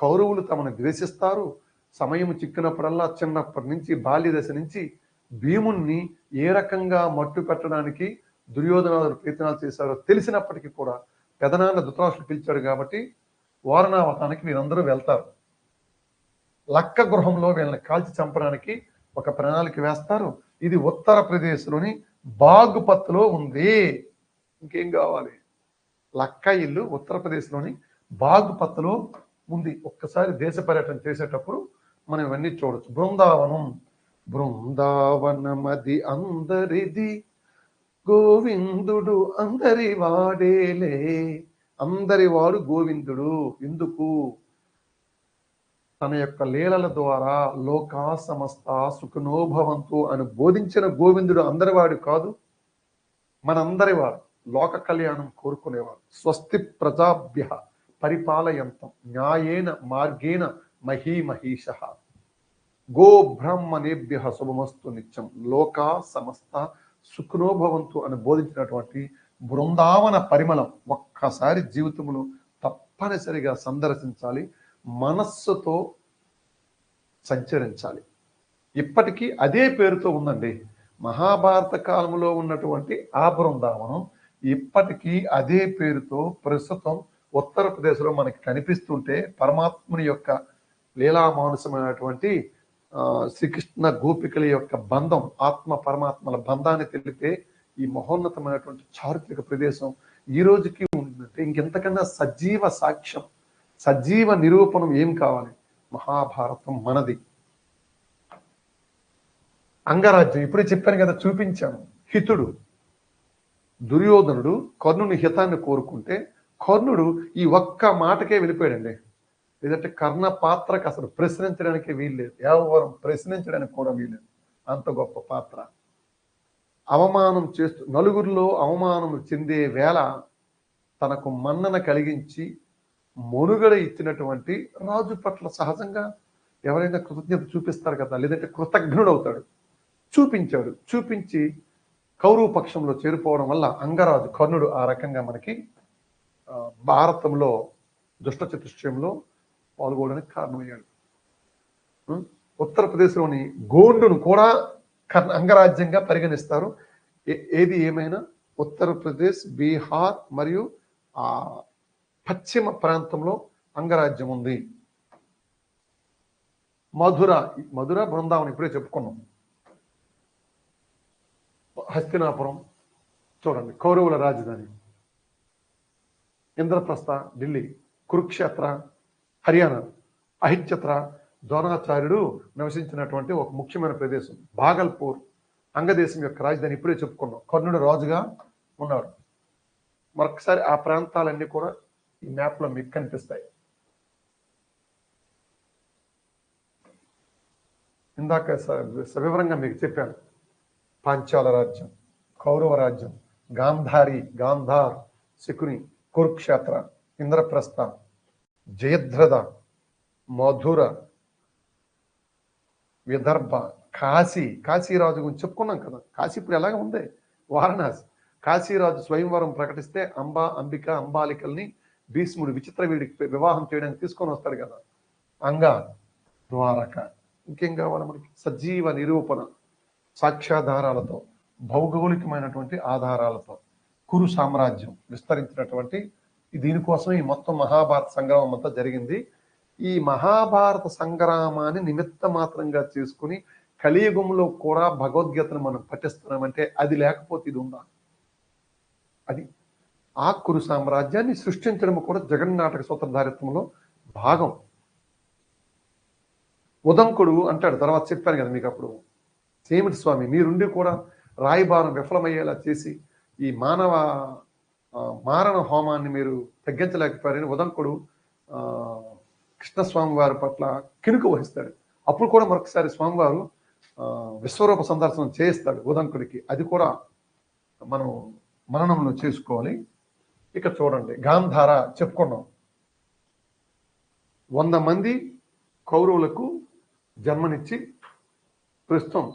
కౌరవులు తమను ద్వేషిస్తారు, సమయం చిక్కినప్పుడల్లా చిన్నప్పటి నుంచి బాల్య దశ నుంచి భీముణ్ణి ఏ రకంగా మట్టు పెట్టడానికి దుర్యోధనాదులు ప్రయత్నాలు చేశారో తెలిసినప్పటికీ కూడా పెదనాన్న ధృతరాష్ట్రుడు పిలిచాడు కాబట్టి వారణావతానికి వీరందరూ వెళ్తారు. లక్క గృహంలో వీళ్ళని కాల్చి చంపడానికి ఒక ప్రణాళిక వేస్తారు. ఇది ఉత్తరప్రదేశ్లోని బాగుపత్లో ఉంది. ఇంకేం కావాలి? లక్క ఇల్లు ఉత్తరప్రదేశ్లోని బాగుపత్లో ఉంది. ఒక్కసారి దేశ పర్యటన చేసేటప్పుడు మనం ఇవన్నీ చూడొచ్చు. బృందావనం, బృందావనమది అందరిది, గోవిందుడు అందరి వాడేలే. అందరి వాడు గోవిందుడు. ఎందుకు? తన యొక్క లీలల ద్వారా లోకా సమస్త సుఖనోభవంతు అని బోధించిన గోవిందుడు అందరివాడు కాదు, మనందరివాడు. లోక కళ్యాణం కోరుకునేవాడు. స్వస్తి ప్రజాభ్య పరిపాలయంతం న్యాయేన మార్గేణ మహీమహీష గో బ్రాహ్మణేభ్య శుభమస్తు నిత్యం లోకా సమస్త సుఖనోభవంతు అని బోధించినటువంటి బృందావన పరిమళం ఒక్కసారి జీవితంలో తప్పనిసరిగా సందర్శించాలి, మనస్సుతో సంచరించాలి. ఇప్పటికీ అదే పేరుతో ఉందండి. మహాభారత కాలంలో ఉన్నటువంటి ఆ బృందావనం ఇప్పటికీ అదే పేరుతో ప్రస్తుతం ఉత్తరప్రదేశ్లో మనకి కనిపిస్తుంటే పరమాత్ముని యొక్క లీలామానుసమైనటువంటి శ్రీకృష్ణ గోపికల యొక్క బంధం, ఆత్మ పరమాత్మల బంధాన్ని తెలిపే ఈ మహోన్నతమైనటువంటి చారిత్రక ప్రదేశం ఈ రోజుకి ఉందంటే ఇంకెంతకన్నా సజీవ సాక్ష్యం, సజీవ నిరూపణం ఏం కావాలి? మహాభారతం మనది. అంగరాజ్యం ఇప్పుడే చెప్పాను కదా, చూపించాను. హితుడు దుర్యోధనుడు కర్ణుని హితాన్ని కోరుకుంటే కర్ణుడు ఈ ఒక్క మాటకే వెళ్ళిపోయాడండి. లేదంటే కర్ణ పాత్రకు అసలు ప్రశ్నించడానికి వీల్లేదు, ఎవరు ప్రశ్నించడానికి కూడా వీల్లేదు. అంత గొప్ప పాత్ర. అవమానం చేస్తూ నలుగురిలో అవమానం చెందే వేళ తనకు మన్నన కలిగించి మనుగడ ఇచ్చినటువంటి రాజు పట్ల సహజంగా ఎవరైనా కృతజ్ఞత చూపిస్తారు కదా, లేదంటే కృతజ్ఞుడు అవుతాడు. చూపించాడు. చూపించి కౌరవ పక్షంలో చేరిపోవడం వల్ల అంగరాజు కర్ణుడు ఆ రకంగా మనకి భారతంలో దుష్ట చతుష్టయంలో పాల్గొనడానికి కారణమయ్యాడు. ఉత్తరప్రదేశ్లోని గోండును కూడా అంగరాజ్యంగా పరిగణిస్తారు. ఏది ఏమైనా ఉత్తరప్రదేశ్, బీహార్ మరియు పశ్చిమ ప్రాంతంలో అంగరాజ్యం ఉంది. మధుర బృందావనం ఇప్పుడే చెప్పుకున్నాం. హస్తినాపురం చూడండి, కౌరవుల రాజధాని. ఇంద్రప్రస్థ ఢిల్లీ, కురుక్షేత్ర హర్యానా, అహిత్యత్ర ద్రోణాచార్యుడు నివసించినటువంటి ఒక ముఖ్యమైన ప్రదేశం. భాగల్పూర్ అంగదేశం యొక్క రాజధాని ఇప్పుడే చెప్పుకున్నాం. కర్ణుడు రాజుగా ఉన్నాడు. మరొకసారి ఆ ప్రాంతాలన్నీ కూడా ఈ మ్యాప్లో మీకు కనిపిస్తాయి. ఇందాక సవివరంగా మీకు చెప్పాను. పాంచాల రాజ్యం, కౌరవ రాజ్యం, గాంధార్, శకుని, కురుక్షేత్ర, ఇంద్రప్రస్థ, జయద్రథ, మధుర, విదర్భ, కాశీరాజు గురించి చెప్పుకున్నాం కదా. కాశీ ఇప్పుడు ఎలాగ ఉంది? వారణాసి. కాశీరాజు స్వయంవరం ప్రకటిస్తే అంబాలికల్ని భీష్ముడు విచిత్ర వీడికి వివాహం చేయడానికి తీసుకొని వస్తాడు కదా. ద్వారక. ఇంకేం కావాలి మనకి? సజీవ నిరూపణ, సాక్ష్యాధారాలతో, భౌగోళికమైనటువంటి ఆధారాలతో కురు సామ్రాజ్యం విస్తరించినటువంటి దీనికోసం ఈ మొత్తం మహాభారత సంగ్రామం అంతా జరిగింది. ఈ మహాభారత సంగ్రామాన్ని నిమిత్త మాత్రంగా చేసుకుని కలియుగంలో కూడా భగవద్గీతను మనం పఠిస్తున్నామంటే అది లేకపోతే ఇది ఉందా? అది ఆ కురు సామ్రాజ్యాన్ని సృష్టించడం కూడా జగన్నాటక సూత్రధారిత్వంలో భాగం. ఉదంకుడు అంటాడు, తర్వాత చెప్పాను కదా మీకు అప్పుడు, సేమిటి స్వామి మీరుండి కూడా రాయబారం విఫలమయ్యేలా చేసి ఈ మారణ హోమాన్ని మీరు తగ్గించలేకపోయారని ఉదంకుడు కృష్ణస్వామి వారి పట్ల కినుక వహిస్తాడు. అప్పుడు కూడా మరొకసారి స్వామివారు విశ్వరూప సందర్శనం చేయిస్తాడు ఉదంకుడికి. అది కూడా మనం మననంలో చేసుకోవాలి. ఇక చూడండి, గాంధార చెప్పుకున్నాం. 100 మంది కౌరవులకు జన్మనిచ్చి ప్రస్తుతం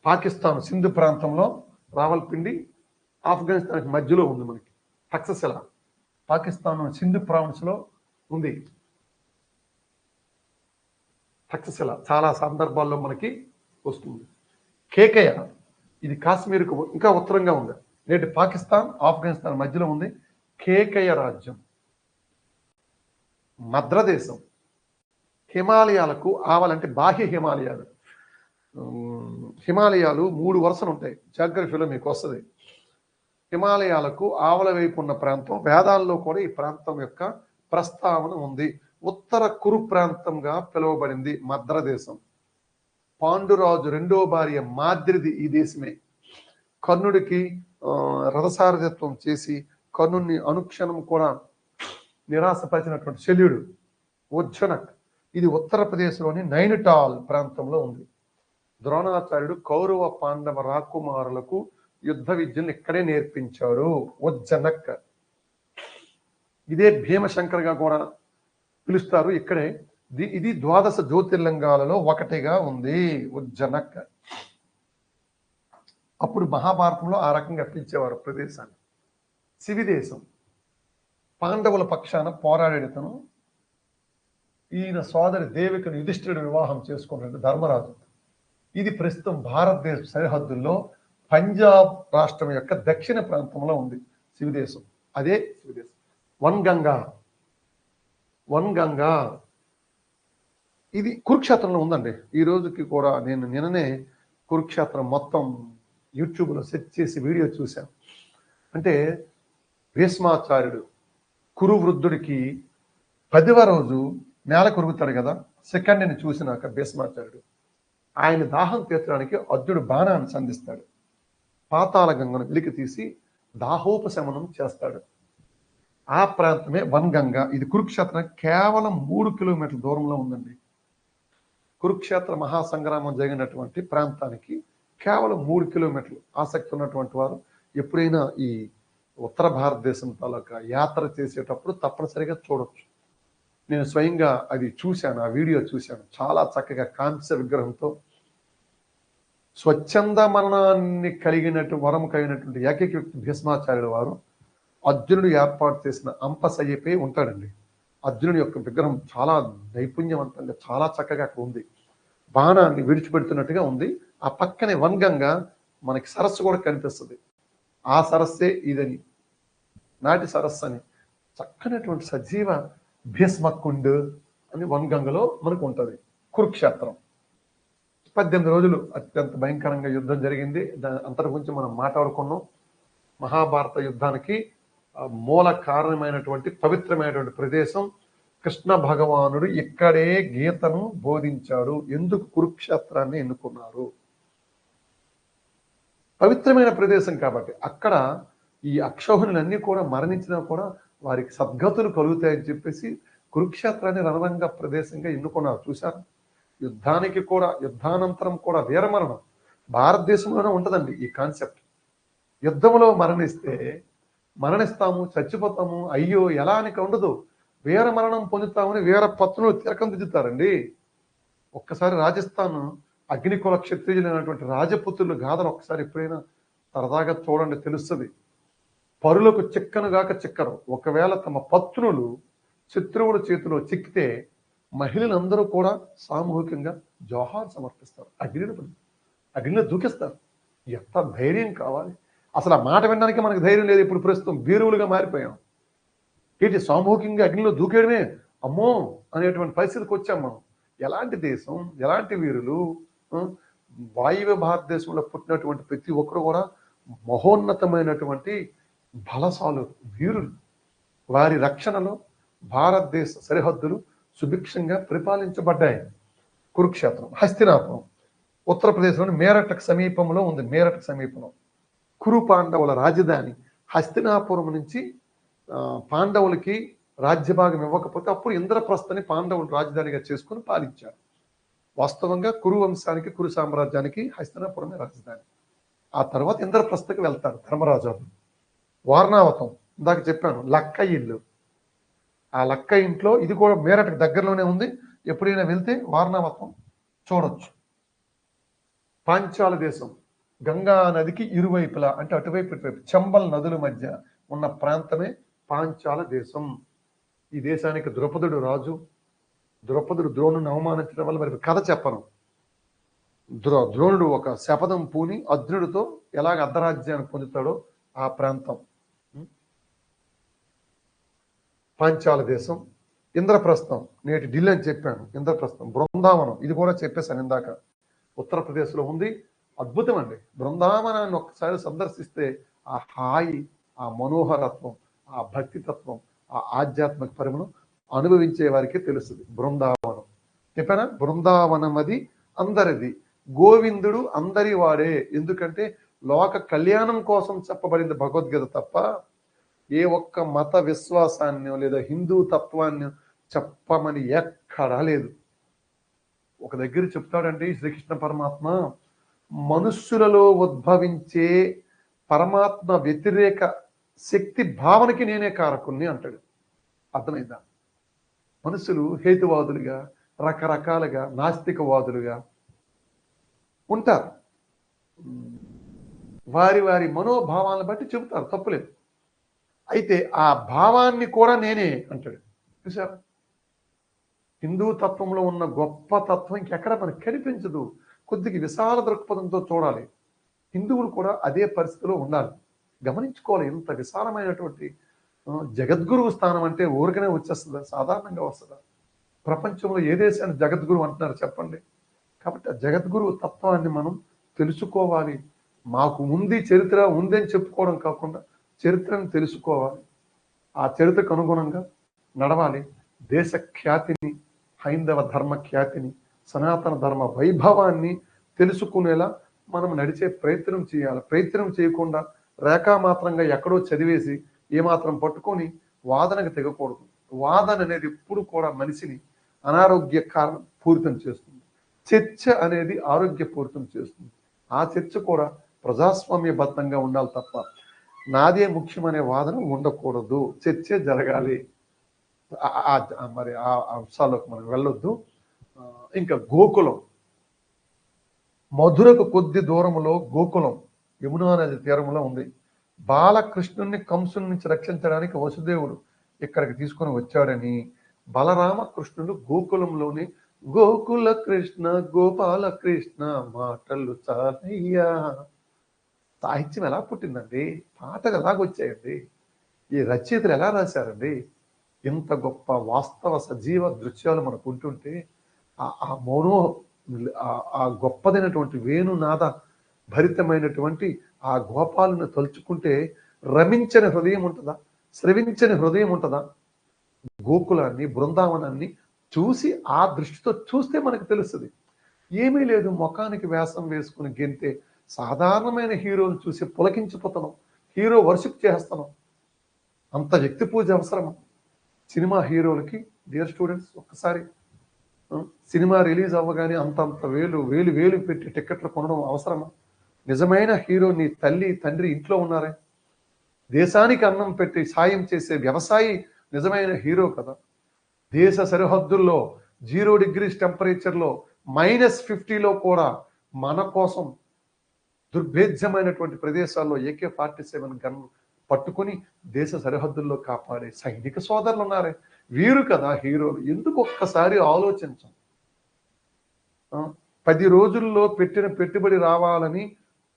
పాకిస్తాన్ సింధు ప్రాంతంలో రావల్పిండి ఆఫ్ఘనిస్తాన్కి మధ్యలో ఉంది. మనకి తక్షశిల పాకిస్తాన్ సింధు ప్రావిన్స్లో ఉంది. తక్షశిల చాలా సందర్భాల్లో మనకి వస్తుంది. కేకయ ఇది కాశ్మీర్కు ఇంకా ఉత్తరంగా ఉంది. నేటి పాకిస్తాన్ ఆఫ్ఘనిస్తాన్ మధ్యలో ఉంది. కేకయ రాజ్యం. మద్రదేశం హిమాలయాలకు ఆవాలంటే బాహ్య హిమాలయాలు. హిమాలయాలు 3 వరుసలు ఉంటాయి. జాగ్రఫీలో మీకు వస్తుంది. హిమాలయాలకు ఆవల వైపు ఉన్న ప్రాంతం, వేదాల్లో కూడా ఈ ప్రాంతం యొక్క ప్రస్తావన ఉంది. ఉత్తర కురు ప్రాంతంగా పిలువబడింది మద్రదేశం. పాండురాజు 2వ భార్య మాద్రిది ఈ దేశమే. కర్ణుడికి రథసారథిత్వం చేసి కర్ణుడిని అనుక్షణం కూడా నిరాశపరిచినటువంటి శల్యుడు ఉజ్జనక్. ఇది ఉత్తరప్రదేశ్లోని నైనిటాల్ ప్రాంతంలో ఉంది. ద్రోణాచార్యుడు కౌరవ పాండవ రాకుమారులకు యుద్ధ విద్యను ఇక్కడే నేర్పించారు. ఉజ్జనక్. ఇదే భీమశంకర్గా కూడా పిలుస్తారు. ఇక్కడే ఇది 12 జ్యోతిర్లింగాలలో ఒకటిగా ఉంది ఉజ్జనక్. అప్పుడు మహాభారతంలో ఆ రకంగా పిలిచేవారు ప్రదేశాన్ని. శివిదేశం పాండవుల పక్షాన పోరాడేతను. ఈయన సోదరి దేవికను యుధిష్ఠిరుడు వివాహం చేసుకున్నాడు ధర్మరాజు. ఇది ప్రస్తుతం భారతదేశ సరిహద్దుల్లో పంజాబ్ రాష్ట్రం యొక్క దక్షిణ ప్రాంతంలో ఉంది శివిదేశం. అదే శివిదేశం. వన్గంగా ఇది కురుక్షేత్రంలో ఉందండి. ఈ రోజుకి కూడా నేను నిన్ననే కురుక్షేత్రం మొత్తం యూట్యూబ్లో సెర్చ్ చేసి వీడియో చూశాను. అంటే భీష్మాచార్యుడు కురు వృద్ధుడికి 10వ రోజు నేల కొరుగుతాడు కదా. సెకండ్ని చూసినాక భీష్మాచార్యుడు ఆయన దాహం తీర్చడానికి అర్జునుడు బాణాన్ని సంధిస్తాడు. పాతాళ గంగను వెలికి తీసి దాహోపశమనం చేస్తాడు. ఆ ప్రాంతమే వన్గంగా. ఇది కురుక్షేత్రం కేవలం 3 కిలోమీటర్ల దూరంలో ఉందండి. కురుక్షేత్ర మహాసంగ్రామం జరిగినటువంటి ప్రాంతానికి కేవలం 3 కిలోమీటర్లు. ఆసక్తి ఉన్నటువంటి వారు ఎప్పుడైనా ఈ ఉత్తర భారతదేశం తాలూకా యాత్ర చేసేటప్పుడు తప్పనిసరిగా చూడొచ్చు. నేను స్వయంగా అది చూశాను, ఆ వీడియో చూశాను. చాలా చక్కగా కాంస్య విగ్రహంతో స్వచ్ఛంద మరణాన్ని వరం కలిగినటువంటి ఏకైక వ్యక్తి భీష్మాచార్యుల వారు అర్జునుడు ఏర్పాటు చేసిన అంపశయ్యపై ఉంటాడండి. అర్జునుడి యొక్క విగ్రహం చాలా నైపుణ్యవంతంగా చాలా చక్కగా అక్కడ ఉంది. బాణాన్ని విడిచిపెడుతున్నట్టుగా ఉంది. ఆ పక్కనే వన్గంగా మనకి సరస్సు కూడా కనిపిస్తుంది. ఆ సరస్సే ఇదని, నాటి సరస్సు అని చక్కనటువంటి సజీవ భీష్మకుండ్ అని వన్గంగలో మనకు ఉంటుంది. కురుక్షేత్రం 18 రోజులు అత్యంత భయంకరంగా యుద్ధం జరిగింది. అంతటి గురించి మనం మాట్లాడుకున్నాం. మహాభారత యుద్ధానికి మూల కారణమైనటువంటి పవిత్రమైనటువంటి ప్రదేశం. కృష్ణ భగవానుడు ఇక్కడే గీతను బోధించాడు. ఎందుకు కురుక్షేత్రాన్ని ఎన్నుకున్నారు? పవిత్రమైన ప్రదేశం కాబట్టి. అక్కడ ఈ అక్షౌహిణులన్నీ కూడా మరణించినా కూడా వారికి సద్గతులు కలుగుతాయని చెప్పేసి కురుక్షేత్రాన్ని రణరంగ ప్రదేశంగా ఎన్నుకున్నారు. చూశారు? యుద్ధానికి కూడా, యుద్ధానంతరం కూడా వీరమరణం భారతదేశంలోనే ఉంటుందండి ఈ కాన్సెప్ట్. యుద్ధంలో మరణిస్తాము, చచ్చిపోతాము, అయ్యో ఎలా అని ఉండదు. వీర మరణం పొందుతామని వీర పత్నులు తిరకం దిద్దుతారండి. ఒక్కసారి రాజస్థాన్ అగ్నికుల క్షత్రియులైనటువంటి రాజపుత్రులు గాథలు ఒక్కసారి ఎప్పుడైనా సరదాగా చూడండి, తెలుస్తుంది. పరులకు చిక్కనుగాక చిక్కరు. ఒకవేళ తమ పత్నులు శత్రువుల చేతిలో చిక్కితే మహిళలందరూ కూడా సామూహికంగా జోహార్ సమర్పిస్తారు. అగ్నిలో దూకిస్తారు. ఎంత ధైర్యం కావాలి! అసలు ఆ మాట వినడానికి మనకు ధైర్యం లేదు. ఇప్పుడు ప్రస్తుతం వీరువులుగా మారిపోయాం. ఏంటి సామూహికంగా అగ్నిలో దూకేయడమే అమ్మో అనేటువంటి పరిస్థితికి వచ్చాం మనం. ఎలాంటి దేశం, ఎలాంటి వీరులు! వాయువ్య భారతదేశంలో పుట్టినటువంటి ప్రతి ఒక్కరు కూడా మహోన్నతమైనటువంటి బలశాలు వీరులు. వారి రక్షణలో భారతదేశ సరిహద్దులు సుభిక్షంగా పరిపాలించబడ్డాయి. కురుక్షేత్రం. హస్తినాపురం ఉత్తరప్రదేశ్లోని మేరట్కు సమీపంలో ఉంది. మేరట్కు సమీపంలో కురు పాండవుల రాజధాని. హస్తినాపురం నుంచి పాండవులకి రాజ్యభాగం ఇవ్వకపోతే అప్పుడు ఇంద్రప్రస్థని పాండవులు రాజధానిగా చేసుకుని పాలించారు. వాస్తవంగా కురు వంశానికి, కురు సామ్రాజ్యానికి హస్తినాపురమే రాజధాని. ఆ తర్వాత ఇంద్రప్రస్థకి వెళ్తారు ధర్మరాజు. వారణావతం ఇందాక చెప్పాను, లక్క ఇల్లు. ఆ లక్క ఇంట్లో ఇది కూడా మేరటకు దగ్గరలోనే ఉంది. ఎప్పుడైనా వెళ్తే వారణావతం చూడొచ్చు. పాంచాల దేశం గంగా నదికి ఇరువైపులా, అంటే అటువైపు ఇటువైపు చంబల్ నదుల మధ్య ఉన్న ప్రాంతమే పాంచాల దేశం. ఈ దేశానికి ద్రౌపదుడు రాజు. ద్రౌపదుడు ద్రోణుని అవమానించడం వల్ల మరి కథ చెప్పను. ద్రోణుడు ఒక శపథం పూని అర్జునుడితో ఎలాగ అర్ధరాజ్యాన్ని పొందుతాడో ఆ ప్రాంతం పాంచాల దేశం. ఇంద్రప్రస్థం నేటి ఢిల్లీ అని చెప్పాను. ఇంద్రప్రస్థం బృందావనం ఇది కూడా చెప్పేశాను ఇందాక, ఉత్తరప్రదేశ్లో ఉంది. అద్భుతం అండి. బృందావనాన్ని ఒక్కసారి సందర్శిస్తే ఆ హాయి, ఆ మనోహరత్వం, ఆ భక్తితత్వం, ఆ ఆధ్యాత్మిక పరిమళం అనుభవించే వారికి తెలుస్తుంది. బృందావనం చెప్పానా? బృందావనం అది అందరిది. గోవిందుడు అందరి వాడే. ఎందుకంటే లోక కళ్యాణం కోసం చెప్పబడింది భగవద్గీత తప్ప ఏ ఒక్క మత విశ్వాసాన్ని లేదా హిందూ తత్వాన్ని చెప్పమని ఎక్కడా లేదు. ఒక దగ్గర చెప్తాడండి శ్రీకృష్ణ పరమాత్మ, మనుష్యులలో ఉద్భవించే పరమాత్మ వ్యతిరేక శక్తి భావనకి నేనే కారకుణ్ణి అంటాడు. అర్థమైందా? మనుషులు హేతువాదులుగా, రకరకాలుగా నాస్తికవాదులుగా ఉంటారు. వారి వారి మనోభావాలను బట్టి చెబుతారు, తప్పులేదు. అయితే ఆ భావాన్ని కూడా నేనే అంటాడు. చూసారా? హిందూ తత్వంలో ఉన్న గొప్ప తత్వం ఇంకెక్కడ మనకు కనిపించదు. కొద్దిగా విశాల దృక్పథంతో చూడాలి. హిందువులు కూడా అదే పరిస్థితిలో ఉండాలి. గమనించుకోవాలి. ఇంత విశాలమైనటువంటి జగద్గురువు స్థానం అంటే ఊరికనే వచ్చేస్తుందా? సాధారణంగా వస్తుందా? ప్రపంచంలో ఏ దేశాన్ని జగద్గురువు అంటున్నారు చెప్పండి. కాబట్టి ఆ జగద్గురువు తత్వాన్ని మనం తెలుసుకోవాలి. మాకు ఉంది చరిత్ర ఉందని చెప్పుకోవడం కాకుండా చరిత్రను తెలుసుకోవాలి. ఆ చరిత్రకు అనుగుణంగా నడవాలి. దేశ ఖ్యాతిని, హైందవ ధర్మ ఖ్యాతిని, సనాతన ధర్మ వైభవాన్ని తెలుసుకునేలా మనం నడిచే ప్రయత్నం చేయాలి. ప్రయత్నం చేయకుండా రేఖామాత్రంగా ఎక్కడో చదివేసి ఏమాత్రం పట్టుకొని వాదనకు తెగకూడదు. వాదన అనేది ఎప్పుడు కూడా మనిషిని అనారోగ్య కారణం పూరితం చేస్తుంది. చర్చ అనేది ఆరోగ్యపూరితం చేస్తుంది. ఆ చర్చ కూడా ప్రజాస్వామ్యబద్ధంగా ఉండాలి తప్ప నాదే ముఖ్యమనే వాదన ఉండకూడదు. చర్చే జరగాలి. మరి ఆ అంశాల్లోకి మనం వెళ్ళొద్దు. ఇంకా గోకులం, మధురకు కొద్ది దూరంలో గోకులం యమునా నది తీరంలో ఉంది. బాలకృష్ణుని కంసుని నుంచి రక్షించడానికి వసుదేవుడు ఇక్కడికి తీసుకొని వచ్చాడని బలరామకృష్ణుడు గోకులంలోని గోకుల కృష్ణ గోపాల కృష్ణ మాటలు చాలయ్యా. సాహిత్యం ఎలా పుట్టిందండి? పాటలు ఎలాగొచ్చాయండి? ఈ రచయితలు ఎలా రాశారండి? ఇంత గొప్ప వాస్తవ సజీవ దృశ్యాలు మనకు ఉంటుంటే ఆ మౌనో ఆ గొప్పదైనటువంటి వేణునాద భరితమైనటువంటి ఆ గోపాలను తలుచుకుంటే రమించని హృదయం ఉంటుందా? స్రవించని హృదయం ఉంటుందా? గోకులాన్ని, బృందావనాన్ని చూసి ఆ దృష్టితో చూస్తే మనకు తెలుస్తుంది. ఏమీ లేదు, ముఖానికి వేషం వేసుకుని గెంతే సాధారణమైన హీరోలు చూసి పులకించిపోతున్నాం. హీరో వర్షిప్ చేస్తున్నాం. అంత వ్యక్తి పూజ అవసరమా? సినిమా హీరోలకి డియర్ స్టూడెంట్స్, ఒక్కసారి సినిమా రిలీజ్ అవ్వగానే అంతంత వేలు వేలు వేలు పెట్టి టికెట్లు కొనడం అవసరమా? నిజమైన హీరో నీ తల్లి తండ్రి ఇంట్లో ఉన్నారే. దేశానికి అన్నం పెట్టి సాయం చేసే వ్యవసాయి నిజమైన హీరో కదా. దేశ సరిహద్దుల్లో 0 degrees టెంపరేచర్లో -50లో కూడా మన కోసం దుర్భేద్యమైనటువంటి ప్రదేశాల్లో AK-47 గన్ పట్టుకుని దేశ సరిహద్దుల్లో కాపాడే సైనిక సోదరులు ఉన్నారే. వీరు కదా హీరోలు. ఎందుకు ఒక్కసారి ఆలోచించం? 10 రోజుల్లో పెట్టిన పెట్టుబడి రావాలని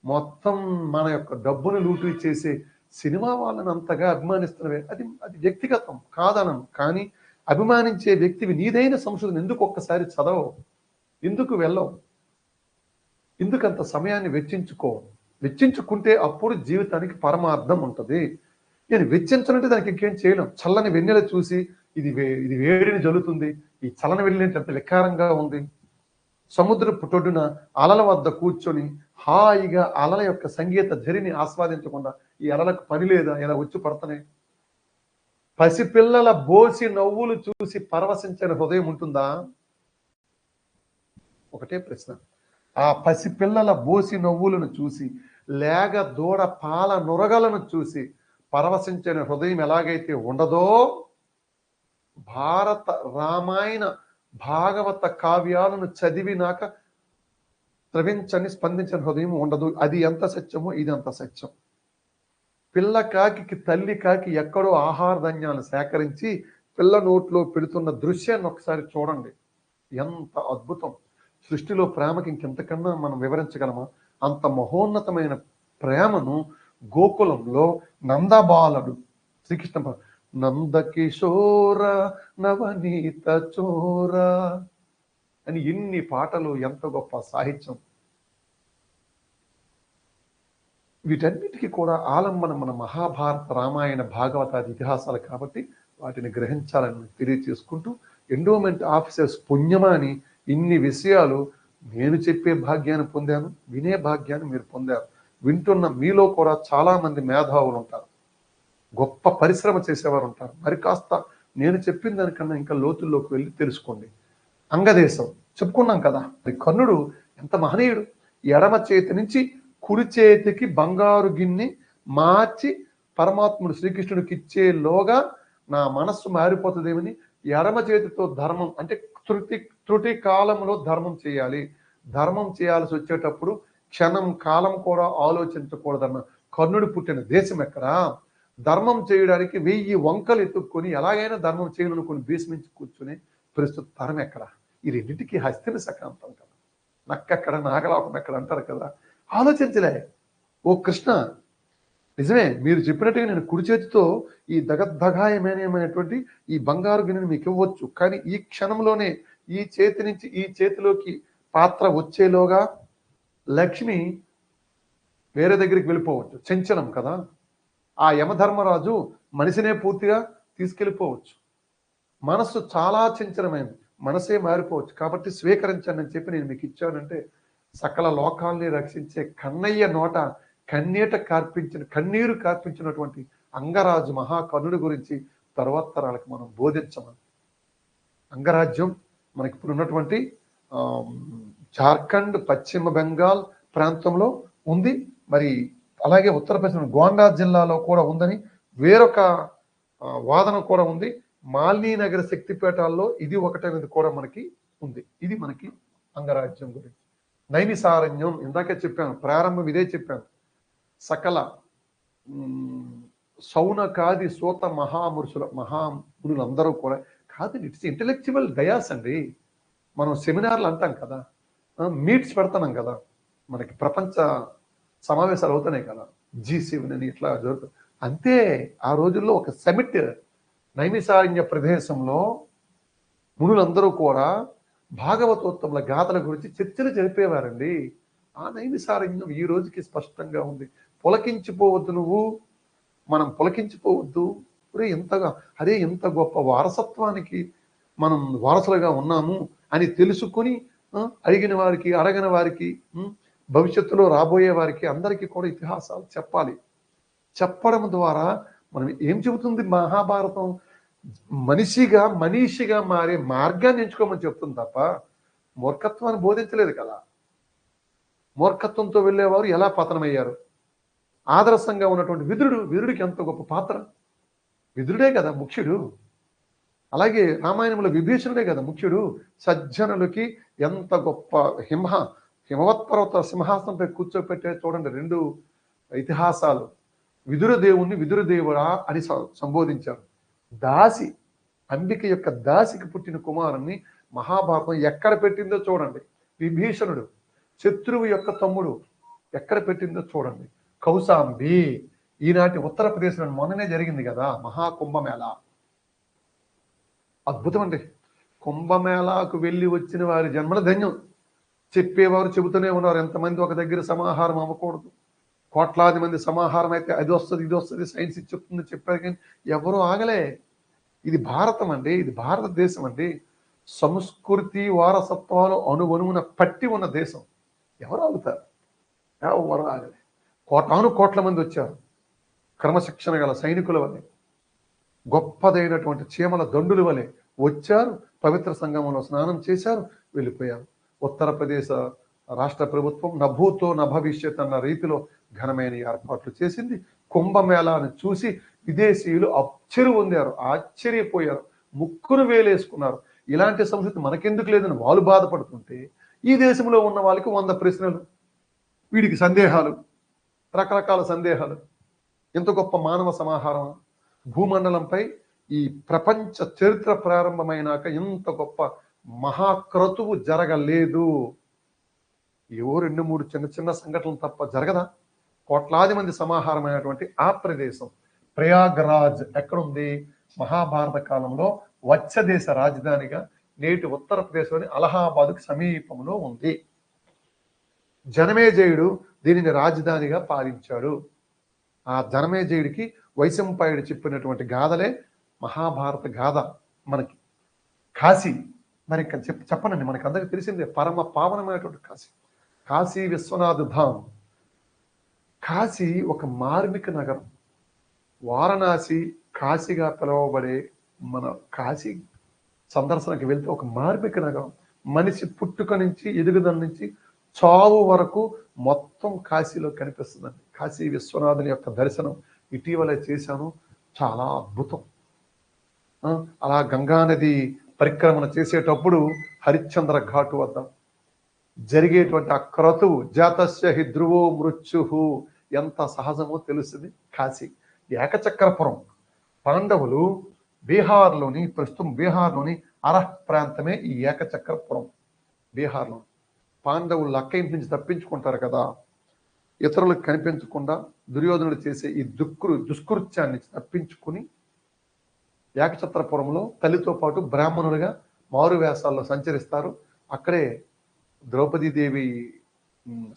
మొత్తం మన యొక్క డబ్బును లూటీ చేసే సినిమా వాళ్ళని అంతగా అభిమానిస్తున్నవే. అది వ్యక్తిగతం కాదనం. కానీ అభిమానించే వ్యక్తివి నీదైన సంశోధన ఎందుకు ఒక్కసారి చదవవు? ఎందుకు వెళ్ళవు? ఎందుకంత సమయాన్ని వెచ్చించుకుంటే అప్పుడు జీవితానికి పరమార్థం ఉంటుంది. నేను వెచ్చించాలంటే దానికి ఇంకేం చేయలేం. చల్లని వెన్నెల చూసి ఇది వేడిని జల్లుతుంది, ఈ చల్లని వెన్నెల ఎంత వికారంగా ఉంది. సముద్రపు టొడ్డున అలల వద్ద కూర్చొని హాయిగా అలల యొక్క సంగీత ఝరిని ఆస్వాదించకుండా ఈ అలలకు పని లేదా? ఇలా వచ్చి పడుతున్నాయి. పసిపిల్లల బోసి నవ్వులు చూసి పరవశించిన హృదయం ఉంటుందా? ఒకటే ప్రశ్న. ఆ పసిపిల్లల బోసి నవ్వులను చూసి, లేగ దూడ పాల నురగలను చూసి పరవశించిన హృదయం ఎలాగైతే ఉండదో, భారత రామాయణ భాగవత కావ్యాలను చదివినాక త్రవించని స్పందించిన హృదయం ఉండదు. అది ఎంత సత్యమో ఇది అంత సత్యం. పిల్ల కాకి తల్లి కాకి ఎక్కడో ఆహార ధాన్యాలను సేకరించి పిల్ల నోట్లో పెడుతున్న దృశ్యాన్ని ఒకసారి చూడండి. ఎంత అద్భుతం! సృష్టిలో ప్రేమకి ఇంకెంతకన్నా మనం వివరించగలమా? అంత మహోన్నతమైన ప్రేమను గోకులంలో నందబాలుడు శ్రీకృష్ణ నందకిశోర నవనీత చోర అని ఎన్ని పాటలు, ఎంత గొప్ప సాహిత్యం! వీటన్నిటికీ కూడా ఆలంబనం మన మహాభారత రామాయణ భాగవతాది ఇతిహాసాలు కాబట్టి వాటిని గ్రహించాలని తెలియచేసుకుంటూ, ఎండోమెంట్ ఆఫీసర్స్ పుణ్యమాని ఇన్ని విషయాలు నేను చెప్పే భాగ్యాన్ని పొందాను, వినే భాగ్యాన్ని మీరు పొందారు. వింటున్న మీలో కూడా చాలా మంది మేధావులు ఉంటారు, గొప్ప పరిశ్రమ చేసేవారు ఉంటారు. మరి కాస్త నేను చెప్పిన దానికన్నా ఇంకా లోతుల్లోకి వెళ్ళి తెలుసుకోండి. అంగదేశం చెప్పుకున్నాం కదా, మరి కర్ణుడు ఎంత మహనీయుడు! ఎడమ చేతి నుంచి కుడి చేతికి బంగారు గిన్నె మార్చి పరమాత్ముడు శ్రీకృష్ణుడికి ఇచ్చేలోగా నా మనస్సు మారిపోతుందేమని ఎడమ చేతితో ధర్మం అంటే త్రుటి కాలంలో ధర్మం చేయాలి. ధర్మం చేయాల్సి వచ్చేటప్పుడు క్షణం కాలం కూడా ఆలోచించకూడదన్న కర్ణుడు పుట్టిన దేశం ఎక్కడా? ధర్మం చేయడానికి 1000 వంకలు ఎత్తుక్కొని ఎలాగైనా ధర్మం చేయాలనుకుని భీష్మించి కూర్చుని ప్రస్తుత తరం ఎక్కడ? ఈ రెండింటికి హస్తిని సకాంతం కదా. నక్కెక్కడ నాగలోకం ఎక్కడ అంటారు కదా. ఆలోచించలే. ఓ కృష్ణ, నిజమే మీరు చెప్పినట్టుగా నేను కుడి చేతితో ఈ దగద్దగాయమైనటువంటి ఈ బంగారు గిన్నెని మీకు ఇవ్వచ్చు, కానీ ఈ క్షణంలోనే ఈ చేతి నుంచి ఈ చేతిలోకి పాత్ర వచ్చేలోగా లక్ష్మి వేరే దగ్గరికి వెళ్ళిపోవచ్చు. చంచలం కదా. ఆ యమధర్మరాజు మనిషినే పూర్తిగా తీసుకెళ్ళిపోవచ్చు. మనస్సు చాలా చంచలమైంది, మనసే మారిపోవచ్చు. కాబట్టి స్వీకరించండి అని చెప్పి నేను మీకు ఇచ్చానంటే, సకల లోకాల్ని రక్షించే కన్నయ్య నోట కన్నీరు కార్పించినటువంటి అంగరాజు మహాకర్ణుడి గురించి తర్వాత తరాలకు మనం బోధించమని. అంగరాజ్యం మనకి ఇప్పుడు ఉన్నటువంటి జార్ఖండ్, పశ్చిమ బెంగాల్ ప్రాంతంలో ఉంది. మరి అలాగే ఉత్తరప్రదేశ్ గోండా జిల్లాలో కూడా ఉందని వేరొక వాదన కూడా ఉంది. మాలినీనగర శక్తిపీఠాల్లో ఇది ఒకటనేది కూడా మనకి ఉంది. ఇది మనకి అంగరాజ్యం గురించి. నైమిసారణ్యం ఇందాకే చెప్పాను, ప్రారంభం ఇదే చెప్పాను. సకల సౌనకాది సూత మహామునులందరూ కూడా కాదు, ఇట్స్ ఇంటలెక్చువల్ డయాస్ అండి. మనం సెమినార్లు అంటాం కదా, మీట్స్ పెడతాం కదా, మనకి ప్రపంచ సమావేశాలు అవుతున్నాయి కదా, G7 అని ఇట్లా జరుగుతుంది. అంతే ఆ రోజుల్లో ఒక సమిట్ నైమిసారణ్య ప్రదేశంలో మునులందరూ కూడా భాగవతోత్తముల గాథల గురించి చర్చలు జరిపేవారండి. ఆ నైమిసారణ్యం ఈ రోజుకి స్పష్టంగా ఉంది. పులకించిపోవద్దు నువ్వు, మనం పులకించిపోవద్దు. ఎంత గొప్ప వారసత్వానికి మనం వారసులుగా ఉన్నాము అని తెలుసుకుని అడిగిన వారికి, అడగని వారికి, భవిష్యత్తులో రాబోయే వారికి అందరికీ కూడా ఇతిహాసాలు చెప్పాలి. చెప్పడం ద్వారా మనం ఏం చెబుతుంది మహాభారతం? మనీషిగా మారే మార్గాన్ని ఎంచుకోమని చెప్తుంది తప్ప మూర్ఖత్వాన్ని బోధించలేదు కదా. మూర్ఖత్వంతో వెళ్ళేవారు ఎలా పతనమయ్యారు? ఆదర్శంగా ఉన్నటువంటి విదురుడికి ఎంత గొప్ప పాత్ర. విదురుడే కదా ముఖ్యుడు. అలాగే రామాయణంలో విభీషణుడే కదా ముఖ్యుడు. సజ్జనులకి ఎంత గొప్ప హిమవత్పర్వత సింహాసనంపై కూర్చోపెట్టే చూడండి 2 ఇతిహాసాలు. విదురదేవుణ్ణి విదురదేవుడా అని సంబోధించారు. దాసి, అంబిక యొక్క దాసికి పుట్టిన కుమారుణ్ణి మహాభారతం ఎక్కడ పెట్టిందో చూడండి. విభీషణుడు శత్రువు యొక్క తమ్ముడు ఎక్కడ పెట్టిందో చూడండి. కౌశాంబి ఈనాటి ఉత్తరప్రదేశ్లో మొన్ననే జరిగింది కదా మహాకుంభమేళ. అద్భుతం అండి. కుంభమేళాకు వెళ్ళి వచ్చిన వారి జన్మల ధన్యం. చెప్పేవారు చెబుతూనే ఉన్నారు, ఎంతమంది ఒక దగ్గర సమాహారం అవ్వకూడదు, కోట్లాది మంది సమాహారం అయితే అది వస్తుంది ఇది వస్తుంది సైన్స్ ఇది చెప్తుంది చెప్పారు, కానీ ఎవరు ఆగలే. ఇది భారతం అండి, ఇది భారతదేశం అండి. సంస్కృతి వారసత్వాలు అణువణువున పట్టి ఉన్న దేశం. ఎవరు ఆగుతారు? ఎవరు ఆగలే. కోట్ల మంది వచ్చారు, క్రమశిక్షణ గల సైనికుల వలె, గొప్పదైనటువంటి చీమల దండుల వలె వచ్చారు, పవిత్ర సంగమంలో స్నానం చేశారు, వెళ్ళిపోయారు. ఉత్తరప్రదేశ్ రాష్ట్ర ప్రభుత్వం నభూతో నభవిష్యత్ అన్న రీతిలో ఘనమైన ఏర్పాట్లు చేసింది. కుంభమేళాను చూసి విదేశీయులు ఆశ్చర్యపోయారు, ముక్కును వేలేసుకున్నారు. ఇలాంటి సంస్కృతి మనకెందుకు లేదని వాళ్ళు బాధపడుతుంటే ఈ దేశంలో ఉన్న వాళ్ళకి 100 ప్రశ్నలు, వీడికి సందేహాలు, రకరకాల సందేహాలు. ఎంత గొప్ప మానవ సమాహారం! భూమండలంపై ఈ ప్రపంచ చరిత్ర ప్రారంభమైనాక ఇంత గొప్ప మహాక్రతువు జరగలేదు. ఏవో 2-3 చిన్న చిన్న సంఘటనలు తప్ప జరగదా? కోట్లాది మంది సమాహారమైనటువంటి ఆ ప్రదేశం ప్రయాగరాజ్ ఎక్కడుంది? మహాభారత కాలంలో వచ్చ దేశ రాజధానిగా నేటి ఉత్తరప్రదేశ్లోని అలహాబాద్కు సమీపంలో ఉంది. జనమేజయుడు దీనిని రాజధానిగా పాలించాడు. ఆ జనమేజయుడికి వైశంపాయుడు చెప్పినటువంటి గాథలే మహాభారత గాథ. మనకి కాశీ, మరి చెప్పనండి, మనకి అందరికి తెలిసిందే పరమ పావనమైనటువంటి కాశీ, కాశీ విశ్వనాథ ధామ్. కాశీ ఒక మార్మిక నగరం. వారణాసి కాశీగా పిలువబడే మన కాశీ సందర్శనకి వెళ్తే ఒక మార్మిక నగరం. మనిషి పుట్టుక నుంచి ఎదుగుదల నుంచి చావు వరకు మొత్తం కాశీలో కనిపిస్తుందండి. కాశీ విశ్వనాథుని యొక్క దర్శనం ఇటీవలే చేశాను, చాలా అద్భుతం. అలా గంగానది పరిక్రమణ చేసేటప్పుడు హరిశ్చంద్ర ఘాటు వద్ద జరిగేటువంటి ఆ క్రతువు జాతస్య హి ధ్రువో మృత్యు ఎంత సహజమో తెలుస్తుంది. కాశీ ఏకచక్రపురం. పాండవులు బీహార్లోని, ప్రస్తుతం బీహార్లోని అరహ్ ప్రాంతమే ఈ ఏకచక్రపురం. బీహార్లో పాండవులు లక్క ఇంటి నుంచి తప్పించుకుంటారు కదా, ఇతరులకు కనిపించకుండా దుర్యోధనుడు చేసే ఈ దుష్కృత్యాన్ని తప్పించుకుని ఏకఛత్రపురంలో తల్లితో పాటు బ్రాహ్మణులుగా మారు వేషాల్లో సంచరిస్తారు. అక్కడే ద్రౌపదీదేవి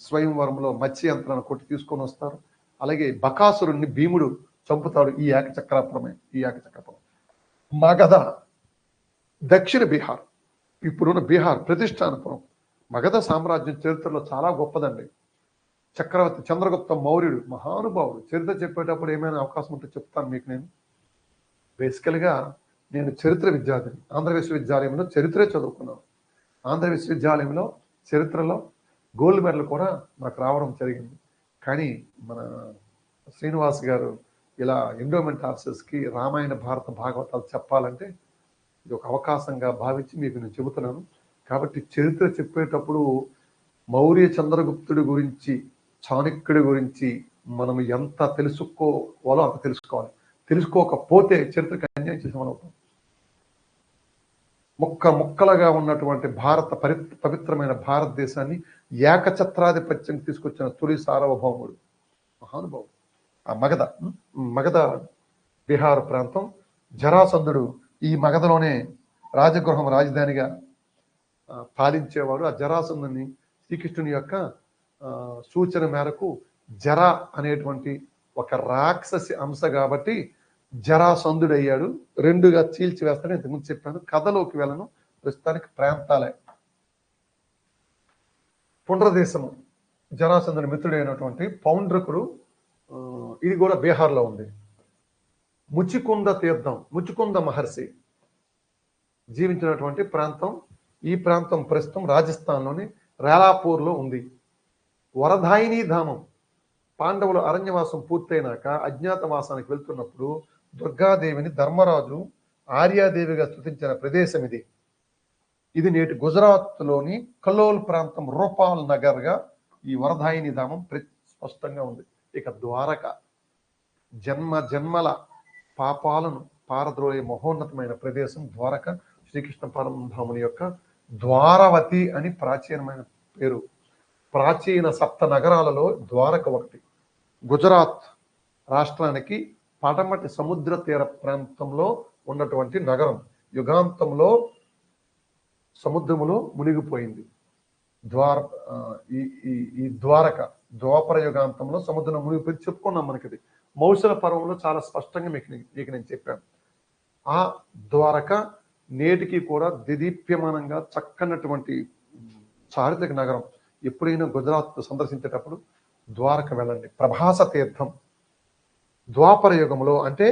స్వయంవరంలో మత్స్య యంత్రాన్ని కొట్టి తీసుకొని వస్తారు. అలాగే బకాసురుణ్ణి భీముడు చంపుతాడు ఈ ఏకచక్రపురమే. ఈ ఏకచక్రపురం మగధ దక్షిణ బీహార్, ఇప్పుడున్న బీహార్ ప్రతిష్టానపురం. మగధ సామ్రాజ్యం చరిత్రలో చాలా గొప్పదండి. చక్రవర్తి చంద్రగుప్త మౌర్యుడు మహానుభావుడు. చరిత్ర చెప్పేటప్పుడు ఏమైనా అవకాశం ఉంటే చెప్తాను మీకు. బేసికల్గా నేను చరిత్ర విద్యార్థిని. ఆంధ్ర విశ్వవిద్యాలయంలో చరిత్రే చదువుకున్నాను. ఆంధ్ర విశ్వవిద్యాలయంలో చరిత్రలో గోల్డ్ మెడల్ కూడా నాకు రావడం జరిగింది. కానీ మన శ్రీనివాస్ గారు ఇలా ఎండోమెంట్ ఆఫీసర్స్కి రామాయణ భారత భాగవతాలు చెప్పాలంటే ఇది ఒక అవకాశంగా భావించి మీకు నేను చెబుతున్నాను. కాబట్టి చరిత్ర చెప్పేటప్పుడు మౌర్య చంద్రగుప్తుడి గురించి, చాణక్యుడి గురించి మనం ఎంత తెలుసుకోవాలో అంత తెలుసుకోవాలి. తెలుసుకోకపోతే చరిత్రకు అన్యాయం చేసిన మనం అవుతాం. ముక్కలుగా ఉన్నటువంటి పవిత్రమైన భారతదేశాన్ని ఏకఛత్రాధిపత్యం తీసుకొచ్చిన తొలి సార్వభౌముడు మహానుభావుడు ఆ మగధ బీహార్ ప్రాంతం. జరాసంధుడు ఈ మగధలోనే రాజగృహం రాజధానిగా పాలించేవాడు. ఆ జరాసంధుని శ్రీకృష్ణుని యొక్క సూచన మేరకు జర అనేటువంటి ఒక రాక్షసి అంశ కాబట్టి జరాసంధుడయ్యాడు. 2గా చీల్చివేస్తాడు. ఇంతకుముందు చెప్పాను, కథలోకి వెళ్ళను, ప్రస్తుతానికి ప్రాంతాలే. పుండ్రదేశము జరాసంధుని మిత్రుడైనటువంటి పౌండ్రకుడు, ఇది కూడా బీహార్లో ఉంది. ముచికుంద తీర్థం, ముచికుంద మహర్షి జీవించినటువంటి ప్రాంతం. ఈ ప్రాంతం ప్రస్తుతం రాజస్థాన్లోని రేలాపూర్లో ఉంది. వరదాయిని ధామం. పాండవులు అరణ్యవాసం పూర్తయినాక అజ్ఞాతవాసానికి వెళ్తున్నప్పుడు దుర్గాదేవిని ధర్మరాజు ఆర్యాదేవిగా స్తుతించిన ప్రదేశం ఇది. ఇది నేటి గుజరాత్లోని కలోల్ ప్రాంతం రూపాల్ నగర్గా ఈ వరదాయిని ధామం స్పష్టంగా ఉంది. ఇక ద్వారక, జన్మల పాపాలను పారద్రోలే మహోన్నతమైన ప్రదేశం ద్వారక. శ్రీకృష్ణ పరమధాముని యొక్క ద్వారవతి అని ప్రాచీనమైన పేరు. ప్రాచీన 7 నగరాలలో ద్వారక ఒకటి. గుజరాత్ రాష్ట్రానికి పడమటి సముద్ర తీర ప్రాంతంలో ఉన్నటువంటి నగరం. యుగాంతంలో సముద్రములో మునిగిపోయింది. ఈ ద్వారక ద్వాపర యుగాంతంలో సముద్రం మునిగిపోయి చెప్పుకున్నాం. మనకిది మౌసల పర్వంలో చాలా స్పష్టంగా మీకు నేను చెప్పాను. ఆ ద్వారక నేటికి కూడా దిదీప్యమానంగా చక్కనటువంటి చారిత్రక నగరం. ఎప్పుడైనా గుజరాత్ సందర్శించేటప్పుడు ద్వారక వెళ్ళండి. ప్రభాస తీర్థం. ద్వాపర యుగంలో అంటే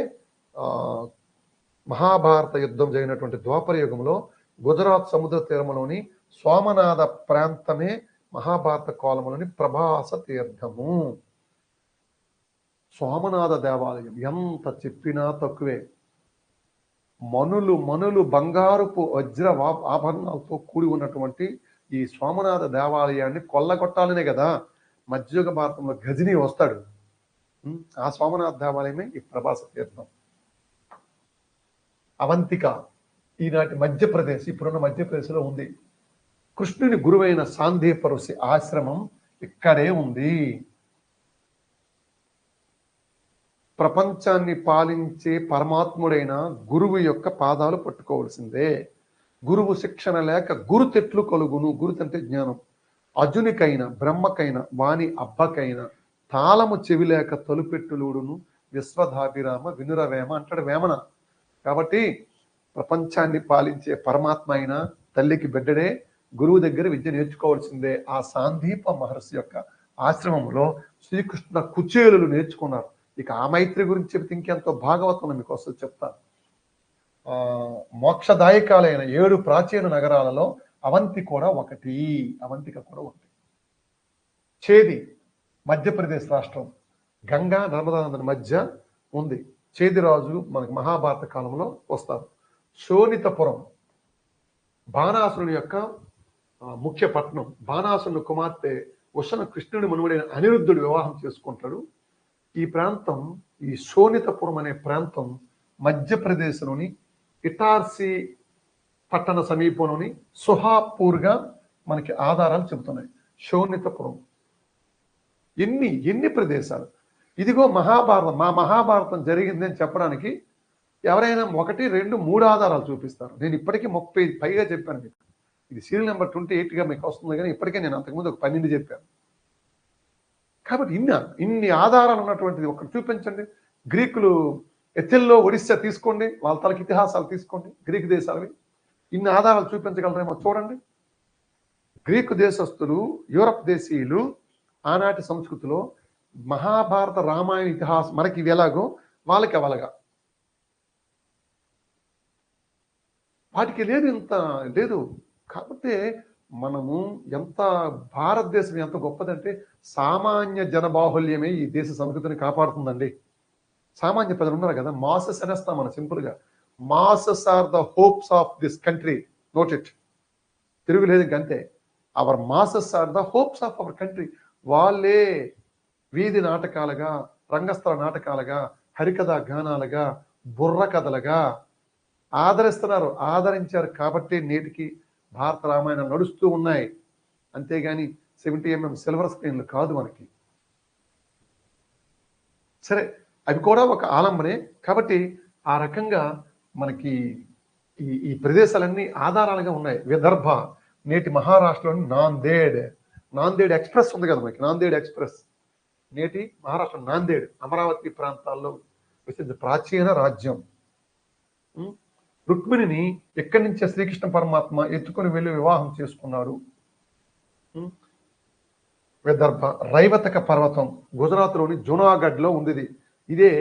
మహాభారత యుద్ధం జరిగినటువంటి ద్వాపర యుగంలో గుజరాత్ సముద్ర తీరములోని సోమనాథ ప్రాంతమే మహాభారత కాలంలోని ప్రభాస తీర్థము. సోమనాథ దేవాలయం ఎంత చెప్పినా తక్కువే. మనులు బంగారుపు వజ్ర ఆభరణాలతో కూడి ఉన్నటువంటి ఈ సోమనాథ దేవాలయాన్ని కొల్లగొట్టాలనే కదా మధ్యయుగ భారతంలో గజని వస్తాడు. ఆ సోమనాథ దేవాలయమే ఈ ప్రభాస తీర్థం. అవంతిక ఈనాటి మధ్యప్రదేశ్, ఇప్పుడున్న మధ్యప్రదేశ్లో ఉంది. కృష్ణుని గురువైన సాందీప ఋషి ఆశ్రమం ఇక్కడే ఉంది. ప్రపంచాన్ని పాలించే పరమాత్ముడైన గురువు యొక్క పాదాలు పట్టుకోవాల్సిందే. గురువు శిక్షణ లేక గురుతెట్లు కలుగును. గురుతంటే జ్ఞానం. అజునికైన బ్రహ్మకైన వాని అబ్బకైన తాళము చెవి లేక తలుపెట్టులుడును విశ్వధాభిరామ వినురవేమ అంటాడు వేమన. కాబట్టి ప్రపంచాన్ని పాలించే పరమాత్మ అయిన తల్లికి బిడ్డడే గురువు దగ్గర విద్య నేర్చుకోవాల్సిందే. ఆ సాందీప మహర్షి యొక్క ఆశ్రమంలో శ్రీకృష్ణ కుచేలులు నేర్చుకున్నారు. ఇక ఆ మైత్రి గురించి చెప్తే ఇంకెంతో భాగవతం మీకు వస్తుంది చెప్తాను. మోక్షదాయకాలైన 7 ప్రాచీన నగరాలలో అవంతిక కూడా ఒకటి. చేది మధ్యప్రదేశ్ రాష్ట్రం, గంగా నర్మదా నది మధ్య ఉంది. చేది రాజు మనకి మహాభారత కాలంలో వస్తారు. శోణితపురం బాణాసురుని యొక్క ముఖ్య పట్టణం. బాణాసురుని కుమార్తె ఉషను కృష్ణుడి మనుమడైన అనిరుద్ధుడు వివాహం చేసుకుంటాడు. ఈ ప్రాంతం, ఈ శోణితపురం అనే ప్రాంతం మధ్యప్రదేశ్లోని ఇటార్సీ పట్టణ సమీపంలోని సుహాపూర్గా మనకి ఆధారాలు చెబుతున్నాయి. శోణితపురం ఎన్ని ప్రదేశాలు. ఇదిగో మహాభారతం, మా మహాభారతం జరిగింది అని చెప్పడానికి ఎవరైనా 1, 2, 3 ఆధారాలు చూపిస్తారు. నేను ఇప్పటికీ 30 పైగా చెప్పాను మీకు. ఇది సీరియల్ నెంబర్ 28గా మీకు వస్తుంది, కానీ ఇప్పటికే నేను అంతకుముందు ఒక 12 చెప్పాను. కాబట్టి ఇన్ని ఆధారాలు ఉన్నటువంటిది ఒకటి చూపించండి. గ్రీకులు ఎథెల్లో ఒడిస్సా తీసుకోండి, వాళ్ళ తలకి ఇతిహాసాలు తీసుకోండి, గ్రీకు దేశాలవి. ఇన్ని ఆధారాలు చూపించగలరేమో చూడండి. గ్రీకు దేశస్తులు, యూరప్ దేశీయులు ఆనాటి సంస్కృతిలో మహాభారత రామాయణ ఇతిహాసం మనకి ఇవి ఎలాగో వాళ్ళకి అవలగా. వాటికి లేదు, ఇంత లేదు. కాకపోతే మనము ఎంత భారతదేశం ఎంత గొప్పదంటే సామాన్య జనబాహుల్యమే ఈ దేశ సంస్కృతిని కాపాడుతుందండి. సామాన్య ప్రజలు ఉన్నారు కదా, మాసెస్ అనేస్తాం మనం సింపుల్గా. Masses are the hopes of this country. Note it. తిరుగులేదు ఇంకంతే. Our masses are the hopes of our country. వాళ్ళే వీధి నాటకాలుగా, రంగస్థల నాటకాలుగా, హరికథ గానాలుగా, బుర్ర కథలుగా ఆదరిస్తున్నారు. ఆదరించారు కాబట్టి నేటికి భారత రామాయణం నడుస్తూ ఉన్నాయి. అంతేగాని 70mm సిల్వర్ స్క్రీన్లు కాదు మనకి. సరే, అవి కూడా ఒక ఆలంబనే. కాబట్టి ఆ రకంగా మనకి ఈ ప్రదేశాలన్నీ ఆధారాలుగా ఉన్నాయి. విదర్భ నేటి మహారాష్ట్రలోని నాందేడ్ ఎక్స్ప్రెస్ ఉంది కదా మనకి. నాందేడ్ ఎక్స్ప్రెస్ నేటి మహారాష్ట్ర నాందేడ్, అమరావతి ప్రాంతాల్లో విసిద్ధ ప్రాచీన రాజ్యం. రుక్మిణిని ఎక్కడి నుంచే శ్రీకృష్ణ పరమాత్మ ఎత్తుకొని వెళ్ళి వివాహం చేసుకున్నాడు. విదర్భ రైవతక పర్వతం గుజరాత్లోని జునాగఢ్లో ఉంది. ఇదే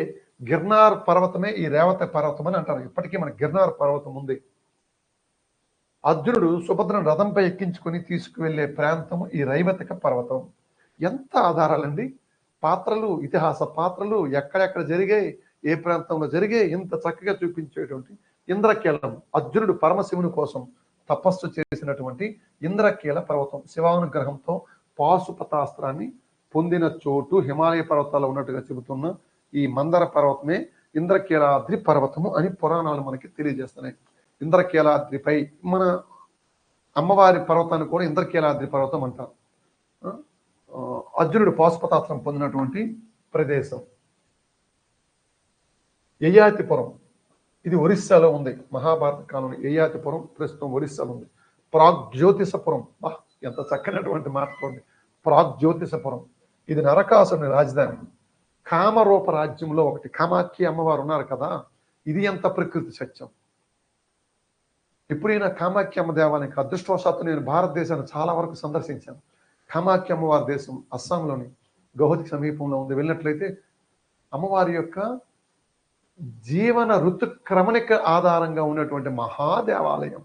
గిర్నార్ పర్వతమే ఈ రేవత పర్వతం అని అంటారు. ఇప్పటికీ మన గిర్నార్ పర్వతం ఉంది. అర్జునుడు సుభద్రను రథంపై ఎక్కించుకొని తీసుకువెళ్లే ప్రాంతము ఈ రైవతక పర్వతం. ఎంత ఆధారాలండి. పాత్రలు, ఇతిహాస పాత్రలు ఎక్కడెక్కడ జరిగాయి, ఏ ప్రాంతంలో జరిగాయి, ఇంత చక్కగా చూపించేటువంటి ఇంద్రకీలం. అర్జునుడు పరమశివుని కోసం తపస్సు చేసినటువంటి ఇంద్రకీల పర్వతం. శివానుగ్రహంతో పాశుపతాస్త్రాన్ని పొందిన చోటు హిమాలయ పర్వతాల్లో ఉన్నట్టుగా చెబుతున్న ఈ మందర పర్వతమే ఇంద్రకీలాద్రి పర్వతము అని పురాణాలు మనకి తెలియజేస్తున్నాయి. ఇంద్రకీలాద్రిపై మన అమ్మవారి పర్వతాన్ని కూడా ఇంద్రకీలాద్రి పర్వతం అంటారు. అర్జునుడు పాశుపతాస్త్రం పొందినటువంటి ప్రదేశం. యయాతిపురం ఇది ఒరిస్సాలో ఉంది. మహాభారత కాలంలో యయాతిపురం ప్రస్తుతం ఒరిస్సాలో ఉంది. ప్రాగ్జ్యోతిషపురం, ఎంత చక్కనటువంటి మాట్లాడండి. ప్రాగ్జ్యోతిషపురం ఇది నరకాసుని రాజధాని. కామరూప రాజ్యంలో ఒకటి. కామాఖ్య అమ్మవారు ఉన్నారు కదా, ఇది ఎంత ప్రకృతి సత్యం. ఎప్పుడైనా కామాఖ్య అమ్మ దేవాలయానికి అదృష్టవశాత్తు నేను భారతదేశాన్ని చాలా వరకు సందర్శించాను. కామాఖ్య అమ్మవారి దేశం అస్సాంలోని గౌహతి సమీపంలో ఉంది. వెళ్ళినట్లయితే అమ్మవారి యొక్క జీవన ఋతుక్రమణిక ఆధారంగా ఉన్నటువంటి మహాదేవాలయం.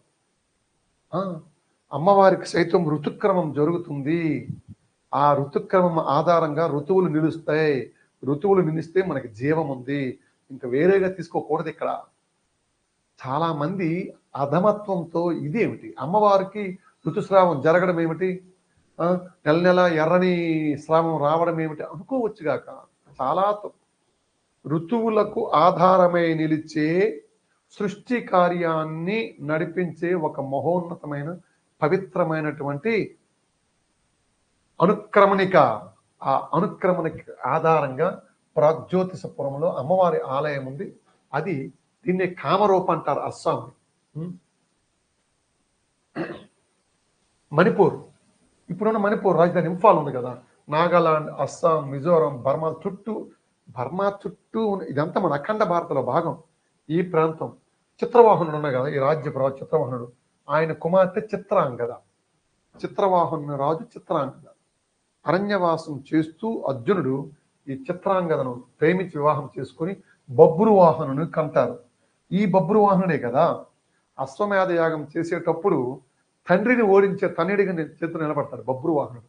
ఆ, అమ్మవారికి సైతం ఋతుక్రమం జరుగుతుంది. ఆ ఋతుక్రమం ఆధారంగా ఋతువులు నిలుస్తాయి. ఋతువులు నిలిస్తే మనకి జీవం ఉంది. ఇంకా వేరేగా తీసుకోకూడదు ఇక్కడ. చాలా మంది అధమత్వంతో ఇదేమిటి అమ్మవారికి ఋతుస్రావం జరగడం ఏమిటి, నెల నెల ఎర్రని స్రావం రావడం ఏమిటి అనుకోవచ్చుగాక. చాలా ఋతువులకు ఆధారమై నిలిచే సృష్టి కార్యాన్ని నడిపించే ఒక మహోన్నతమైన పవిత్రమైనటువంటి అనుక్రమణిక. ఆ అనుక్రమణిక ఆధారంగా ప్రాగ్జ్యోతిషపురంలో అమ్మవారి ఆలయం ఉంది. అది దీన్ని కామరూప అంటారు. అస్సాం, మణిపూర్, ఇప్పుడున్న మణిపూర్ రాజధాని ఇంఫాల్ ఉంది కదా, నాగాలాండ్, అస్సాం, మిజోరం, బర్మా చుట్టూ ఇదంతా మన అఖండ భారతలో భాగం. ఈ ప్రాంతం చిత్రవాహనుడు ఉన్నాయి కదా, ఈ రాజ్య చిత్రవాహనుడు, ఆయన కుమార్తె చిత్రాంగద. చిత్రవాహను రాజు చిత్రాంగద అరణ్యవాసం చేస్తూ అర్జునుడు ఈ చిత్రాంగదను ప్రేమించి వివాహం చేసుకుని బబ్రువాహనుని కంటారు. ఈ బబ్రువాహనుడే కదా అశ్వమేధ యాగం చేసేటప్పుడు తండ్రిని ఓడించే తనయుడిగా చేతులు నిలబడతాడు బబ్రువాహనుడు.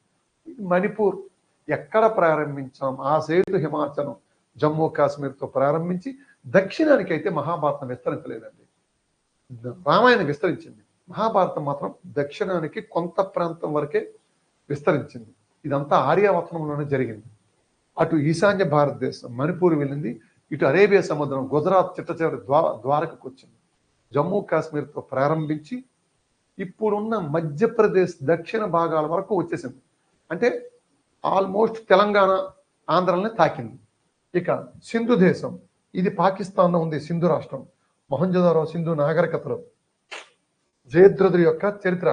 మణిపూర్ ఎక్కడ ప్రారంభించాం? ఆ సేతు హిమాచలం, జమ్మూ కాశ్మీర్తో ప్రారంభించి దక్షిణానికి అయితే మహాభారతం విస్తరించలేదండి. రామాయణం విస్తరించింది, మహాభారతం మాత్రం దక్షిణానికి కొంత ప్రాంతం వరకే విస్తరించింది. ఇదంతా ఆర్యావర్తనంలోనే జరిగింది. అటు ఈశాన్య భారతదేశం మణిపూర్ వెళ్ళింది, ఇటు అరేబియా సముద్రం గుజరాత్ చిట్ట చివరి ద్వారకకు వచ్చింది. జమ్మూ కాశ్మీర్తో ప్రారంభించి ఇప్పుడున్న మధ్యప్రదేశ్ దక్షిణ భాగాల వరకు వచ్చేసింది. అంటే ఆల్మోస్ట్ తెలంగాణ, ఆంధ్రల్ని తాకింది. ఇక సింధు దేశం, ఇది పాకిస్తాన్లో ఉంది. సింధు రాష్ట్రం, మొహంజదారో సింధు నాగరికతలో జయద్రథుడి యొక్క చరిత్ర.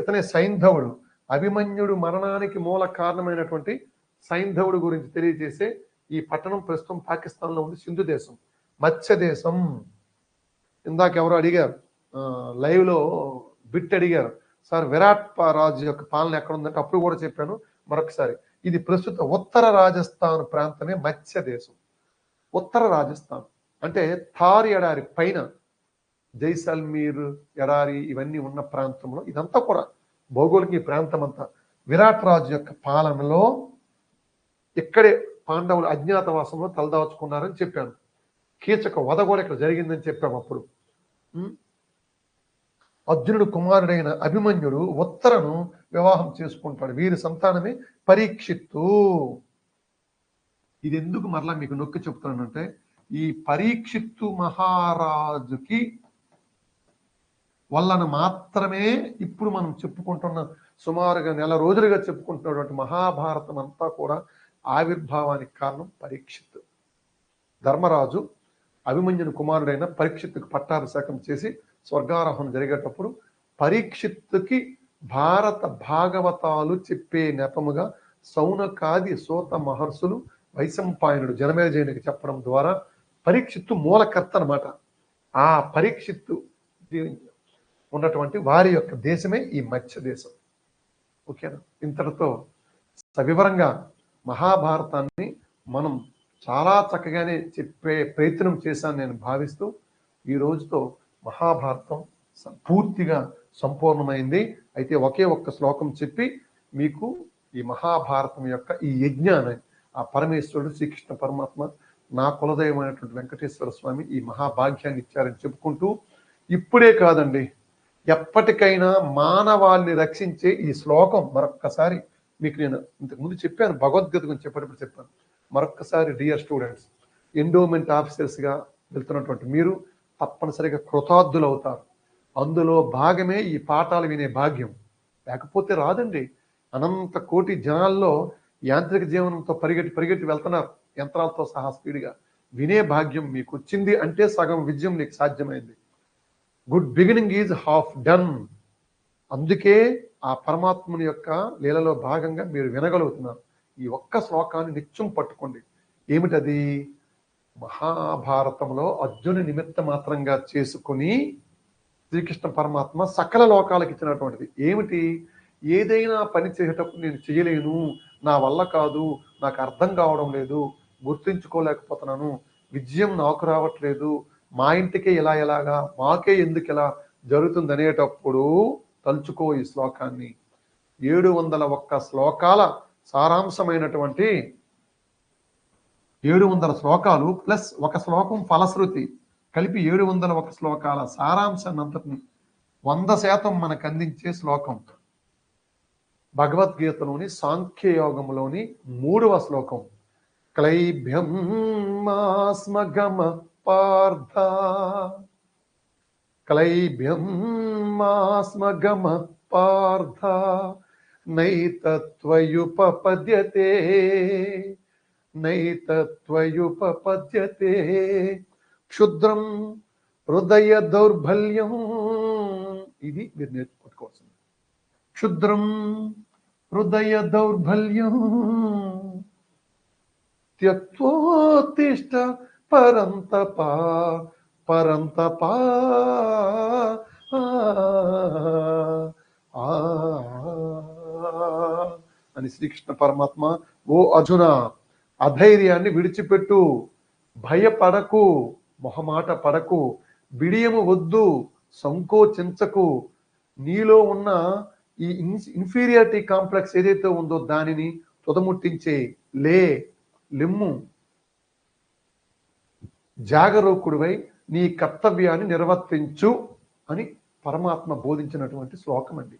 ఇతనే సైంధవుడు, అభిమన్యుడు మరణానికి మూల కారణమైనటువంటి సైంధవుడు గురించి తెలియజేసే ఈ పట్టణం ప్రస్తుతం పాకిస్తాన్లో ఉంది. సింధు దేశం, మత్స్య దేశం. ఇందాక ఎవరు అడిగారు, లైవ్ లో బిట్ అడిగారు, సార్ విరాట్ రాజు యొక్క పాలన ఎక్కడ ఉందంటే అప్పుడు కూడా చెప్పాను మరొకసారి. ఇది ప్రస్తుత ఉత్తర రాజస్థాన్ ప్రాంతమే మత్స్య దేశం. ఉత్తర రాజస్థాన్ అంటే థార్ ఎడారి పైన జైసల్మీర్ ఎడారి ఇవన్నీ ఉన్న ప్రాంతంలో ఇదంతా కూడా భౌగోళిక ఈ ప్రాంతం అంతా విరాట్ రాజు యొక్క పాలనలో ఇక్కడే పాండవులు అజ్ఞాతవాసంలో తలదాచుకున్నారని చెప్పాను. కీచక వధ కూడా ఇక్కడ జరిగిందని చెప్పాము అప్పుడు. అర్జునుడు కుమారుడైన అభిమన్యుడు ఉత్తరను వివాహం చేసుకుంటాడు. వీరి సంతానమే పరీక్షిత్తు. ఇది ఎందుకు మరలా మీకు నొక్కి చెప్తానంటే, ఈ పరీక్షిత్తు మహారాజుకి వలన మాత్రమే ఇప్పుడు మనం చెప్పుకుంటున్న సుమారుగా నెల రోజులుగా చెప్పుకుంటున్నటువంటి మహాభారతం అంతా కూడా ఆవిర్భావానికి కారణం పరీక్షిత్తు. ధర్మరాజు అభిమన్యుని కుమారుడైన పరీక్షిత్తుకు పట్టాభిషేకం చేసి స్వర్గారోహణం జరిగేటప్పుడు పరీక్షిత్తుకి భారత భాగవతాలు చెప్పే నెపముగా సౌనకాది సూత మహర్షులు వైశంపాయనుడు జనమేజయునికి చెప్పడం ద్వారా పరీక్షిత్తు మూలకర్త అనమాట. ఆ పరీక్షిత్తు ఉన్నటువంటి వారి యొక్క దేశమే ఈ మత్స్య దేశం. ఓకేనా? ఇంతటితో సవివరంగా మహాభారతాన్ని మనం చాలా చక్కగానే చెప్పే ప్రయత్నం చేశాను నేను భావిస్తూ, ఈ రోజుతో మహాభారతం పూర్తిగా సంపూర్ణమైంది. అయితే ఒకే ఒక్క శ్లోకం చెప్పి మీకు ఈ మహాభారతం యొక్క ఈ యజ్ఞాన్ని ఆ పరమేశ్వరుడు శ్రీకృష్ణ పరమాత్మ నా కులదైవమైనటువంటి వెంకటేశ్వర స్వామి ఈ మహాభాగ్యాన్ని ఇచ్చారని చెప్పుకుంటూ, ఇప్పుడే కాదండి ఎప్పటికైనా మానవాల్ని రక్షించే ఈ శ్లోకం మరొక్కసారి మీకు నేను ఇంతకుముందు చెప్పాను, భగవద్గీత గురించి చెప్పేటప్పుడు చెప్పాను. మరొక్కసారి డియర్ స్టూడెంట్స్, ఎండోమెంట్ ఆఫీసర్స్గా వెళ్తున్నటువంటి మీరు తప్పనిసరిగా కృతార్థులు అవుతారు. అందులో భాగమే ఈ పాఠాలు వినే భాగ్యం. లేకపోతే రాదండి. అనంత కోటి జనాల్లో యాంత్రిక జీవనంతో పరిగెట్టి వెళ్తున్నారు, యంత్రాలతో సహా స్పీడ్గా. వినే భాగ్యం మీకు వచ్చింది అంటే సగం విజయం నీకు సాధ్యమైంది. Good beginning is half done. అందుకే ఆ పరమాత్ముని యొక్క లీలలో భాగంగా మీరు వినగలుగుతున్నారు. ఈ ఒక్క శ్లోకాన్ని నిత్యం పట్టుకోండి. ఏమిటది? మహాభారతంలో అర్జును నిమిత్త మాత్రంగా చేసుకుని శ్రీకృష్ణ పరమాత్మ సకల లోకాలకు ఇచ్చినటువంటిది. ఏమిటి? ఏదైనా పని చేసేటప్పుడు నేను చేయలేను, నా వల్ల కాదు, నాకు అర్థం కావడం లేదు, గుర్తించుకోలేకపోతున్నాను, విజయం నాకు రావట్లేదు, మా ఇంటికే ఎలాగా, మాకే ఎందుకు ఇలా, జరుగుతుంది అనేటప్పుడు తలుచుకో ఈ శ్లోకాన్ని. 701 శ్లోకాల సారాంశమైనటువంటి 700 శ్లోకాలు ప్లస్ ఒక శ్లోకం ఫలశ్రుతి కలిపి 701 శ్లోకాల సారాంశాన్ని అంతటిని 100% మనకు అందించే శ్లోకం. భగవద్గీతలోని సాంఖ్యయోగంలోని 3వ శ్లోకం. క్లైభ్యం మాస్మగమ పార్థ, క్లైభ్యం మాస్మగమ పార్థ, నైతత్వయుపపద్యతే, నైతత్వయుపపద్యతే, క్షుద్రం హృదయ దౌర్బల్యం. ఇది మీరు నేర్చుకోవాల్సింది. క్షుద్రం హృదయ దౌర్బల్యం త్యక్తోత్తిష్ట పరంతప, పరంతప. అని శ్రీకృష్ణ పరమాత్మ, ఓ అర్జున, అధైర్యాన్ని విడిచిపెట్టు, భయపడకు, మొహమాట పడకు, బిడియము వద్దు, సంకోచించకు. నీలో ఉన్న ఈ ఇన్ఫీరియారిటీ కాంప్లెక్స్ ఏదైతే ఉందో దానిని తుదముట్టించే. లెమ్ము, జాగరూకుడివై నీ కర్తవ్యాన్ని నిర్వర్తించు అని పరమాత్మ బోధించినటువంటి శ్లోకం అండి.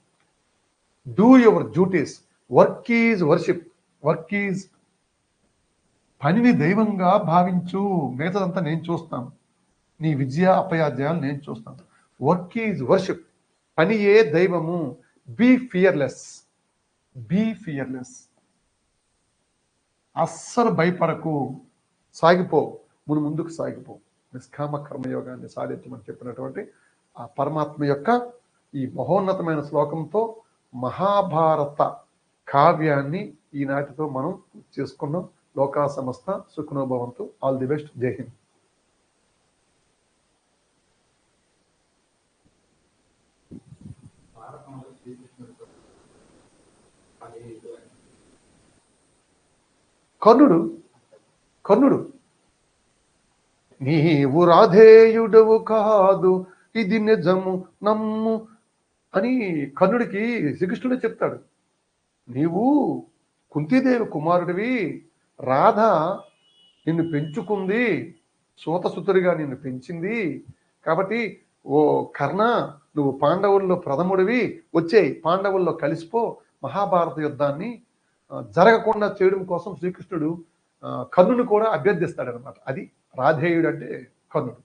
Do your duties. Work is worship. Work is, పనిని దైవంగా భావించు. మిగతాదంతా నేను చూస్తాను. నీ విజయ అపయాధ్యాయాలు నేను చూస్తాను. Work is worship. పనియే దైవము. Be fearless. Be fearless. అస్సలు భయపడకు, సాగిపో, ముందుకు సాగిపో. నిష్కామ కర్మయోగాన్ని సాధించమని చెప్పినటువంటి ఆ పరమాత్మ యొక్క ఈ మహోన్నతమైన శ్లోకంతో మహాభారత కావ్యాన్ని ఈనాటితో మనం చేసుకున్నాం. లోకా సమస్త సుఖినో భవంతు. All the best. జై హింద్. కర్ణుడు నీవు రాధేయుడవు కాదు, ఇది నిజము నమ్ము అని కర్ణుడికి శ్రీకృష్ణుడే చెప్తాడు. నీవు కుంతీదేవి కుమారుడివి, రాధ నిన్ను పెంచుకుంది, సూతసుతుడిగా నిన్ను పెంచింది. కాబట్టి ఓ కర్ణ, నువ్వు పాండవుల్లో ప్రథముడివి, వచ్చేయి, పాండవుల్లో కలిసిపో. మహాభారత యుద్ధాన్ని జరగకుండా చేయడం కోసం శ్రీకృష్ణుడు కర్ణుని కూడా అభ్యర్థిస్తాడనమాట. అది రాధేయుడు అంటే కర్ణుడు.